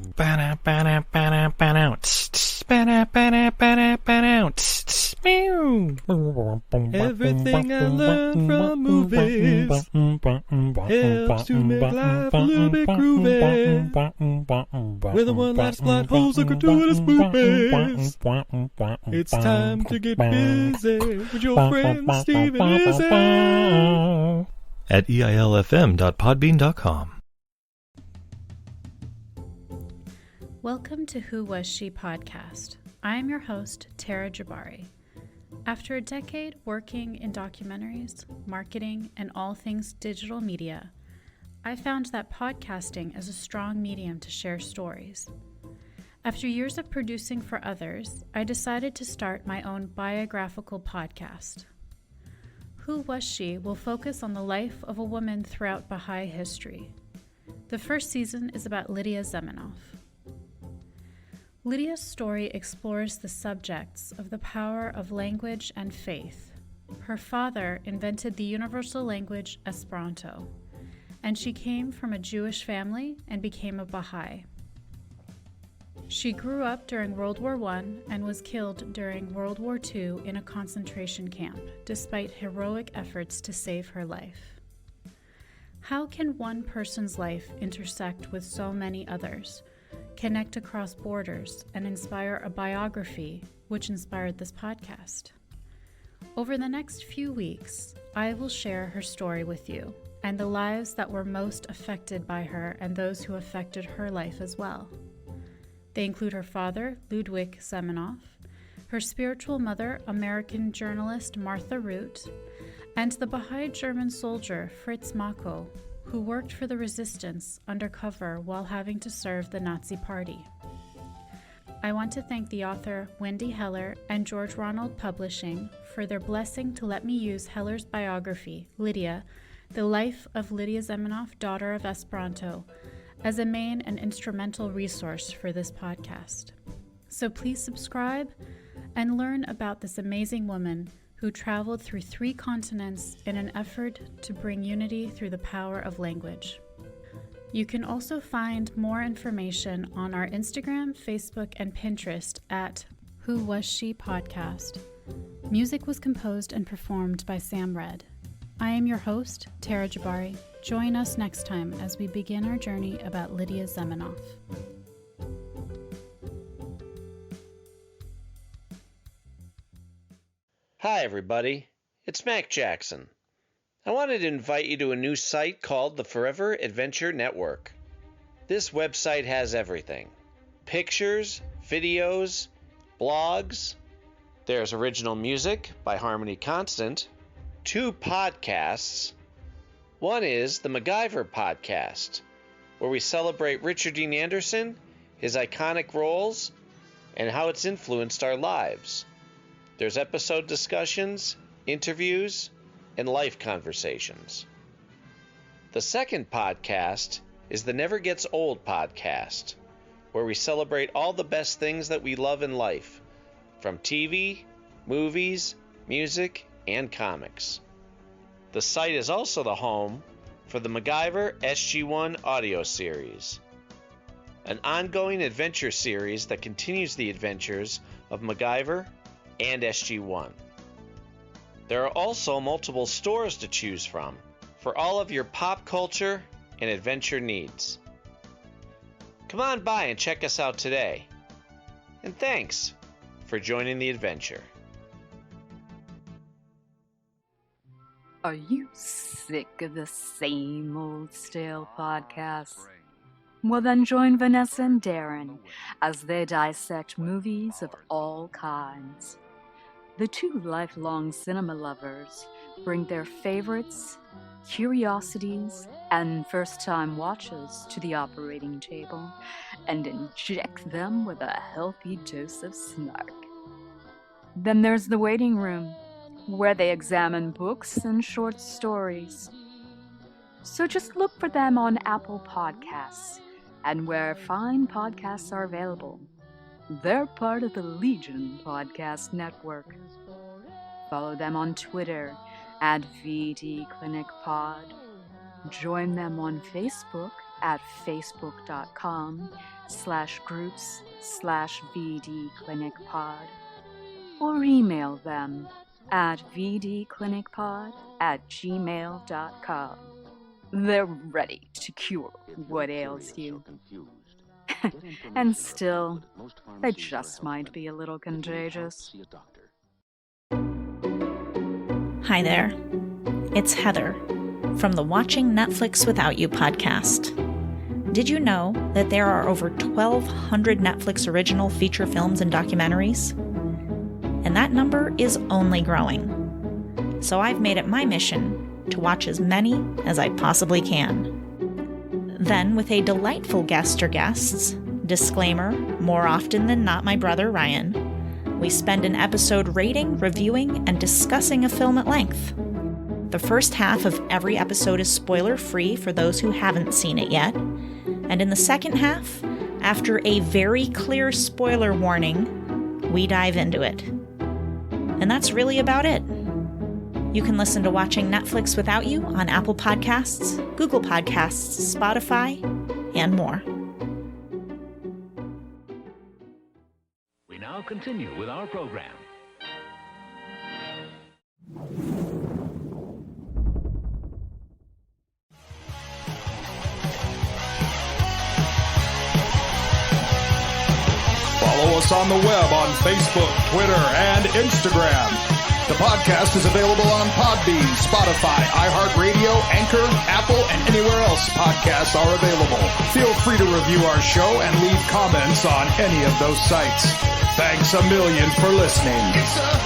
Everything I learned from movies helps to make life a little bit groovy. With a one-last plot holes and gratuitous movies. It's time to get busy with your friend Steve and Izzy. At eilfm.podbean.com. Welcome to Who Was She podcast. I am your host, Tara Jabari. After a decade working in documentaries, marketing, and all things digital media, I found that podcasting is a strong medium to share stories. After years of producing for others, I decided to start my own biographical podcast. Who Was She will focus on the life of a woman throughout Baha'i history. The first season is about Lydia Zamenhof. Lydia's story explores the subjects of the power of language and faith. Her father invented the universal language Esperanto, and she came from a Jewish family and became a Baha'i. She grew up during World War I and was killed during World War II in a concentration camp, despite heroic efforts to save her life. How can one person's life intersect with so many others, connect across borders, and inspire a biography, which inspired this podcast? Over the next few weeks, I will share her story with you and the lives that were most affected by her and those who affected her life as well. They include her father, Ludwig Zamenhof, her spiritual mother, American journalist Martha Root, and the Baha'i German soldier Fritz Mako, who worked for the resistance undercover while having to serve the Nazi Party. I want to thank the author Wendy Heller and George Ronald Publishing for their blessing to let me use Heller's biography, Lydia, The Life of Lydia Zamenhof, Daughter of Esperanto, as a main and instrumental resource for this podcast. So please subscribe and learn about this amazing woman who traveled through 3 continents in an effort to bring unity through the power of language. You can also find more information on our Instagram, Facebook, and Pinterest at Who Was She Podcast. Music was composed and performed by Sam Red. I am your host, Tara Jabari. Join us next time as we begin our journey about Lydia Zamenhof. Hi, everybody. It's Mac Jackson. I wanted to invite you to a new site called the Forever Adventure Network. This website has everything: pictures, videos, blogs. There's original music by Harmony Constant, 2 podcasts. One is the MacGyver podcast, where we celebrate Richard Dean Anderson, his iconic roles, and how it's influenced our lives. There's episode discussions, interviews, and life conversations. The second podcast is the Never Gets Old podcast, where we celebrate all the best things that we love in life, from TV, movies, music, and comics. The site is also the home for the MacGyver SG-1 audio series, an ongoing adventure series that continues the adventures of MacGyver and SG-1. There are also multiple stores to choose from for all of your pop culture and adventure needs. Come on by and check us out today. And thanks for joining the adventure. Are you sick of the same old stale podcasts? Well, then join Vanessa and Darren as they dissect movies of all kinds. The 2 lifelong cinema lovers bring their favorites, curiosities, and first-time watches to the operating table and inject them with a healthy dose of snark. Then there's the waiting room, where they examine books and short stories. So just look for them on Apple Podcasts and where fine podcasts are available. They're part of the Legion Podcast Network. Follow them on Twitter at VDClinicPod. Join them on Facebook at facebook.com/groups/VDClinicPod. Or email them at vdclinicpod@gmail.com. They're ready to cure what ails you. And still, they just might be a little contagious. Hi there. It's Heather from the Watching Netflix Without You podcast. Did you know that there are over 1,200 Netflix original feature films and documentaries? And that number is only growing. So I've made it my mission to watch as many as I possibly can. Then, with a delightful guest or guests, disclaimer, more often than not my brother Ryan, we spend an episode rating, reviewing, and discussing a film at length. The first half of every episode is spoiler-free for those who haven't seen it yet, and in the second half, after a very clear spoiler warning, we dive into it. And that's really about it. You can listen to Watching Netflix Without You on Apple Podcasts, Google Podcasts, Spotify, and more. We now continue with our program. Follow us on the web on Facebook, Twitter, and Instagram. The podcast is available on Podbean, Spotify, iHeartRadio, Anchor, Apple, and anywhere else podcasts are available. Feel free to review our show and leave comments on any of those sites. Thanks a million for listening. It's a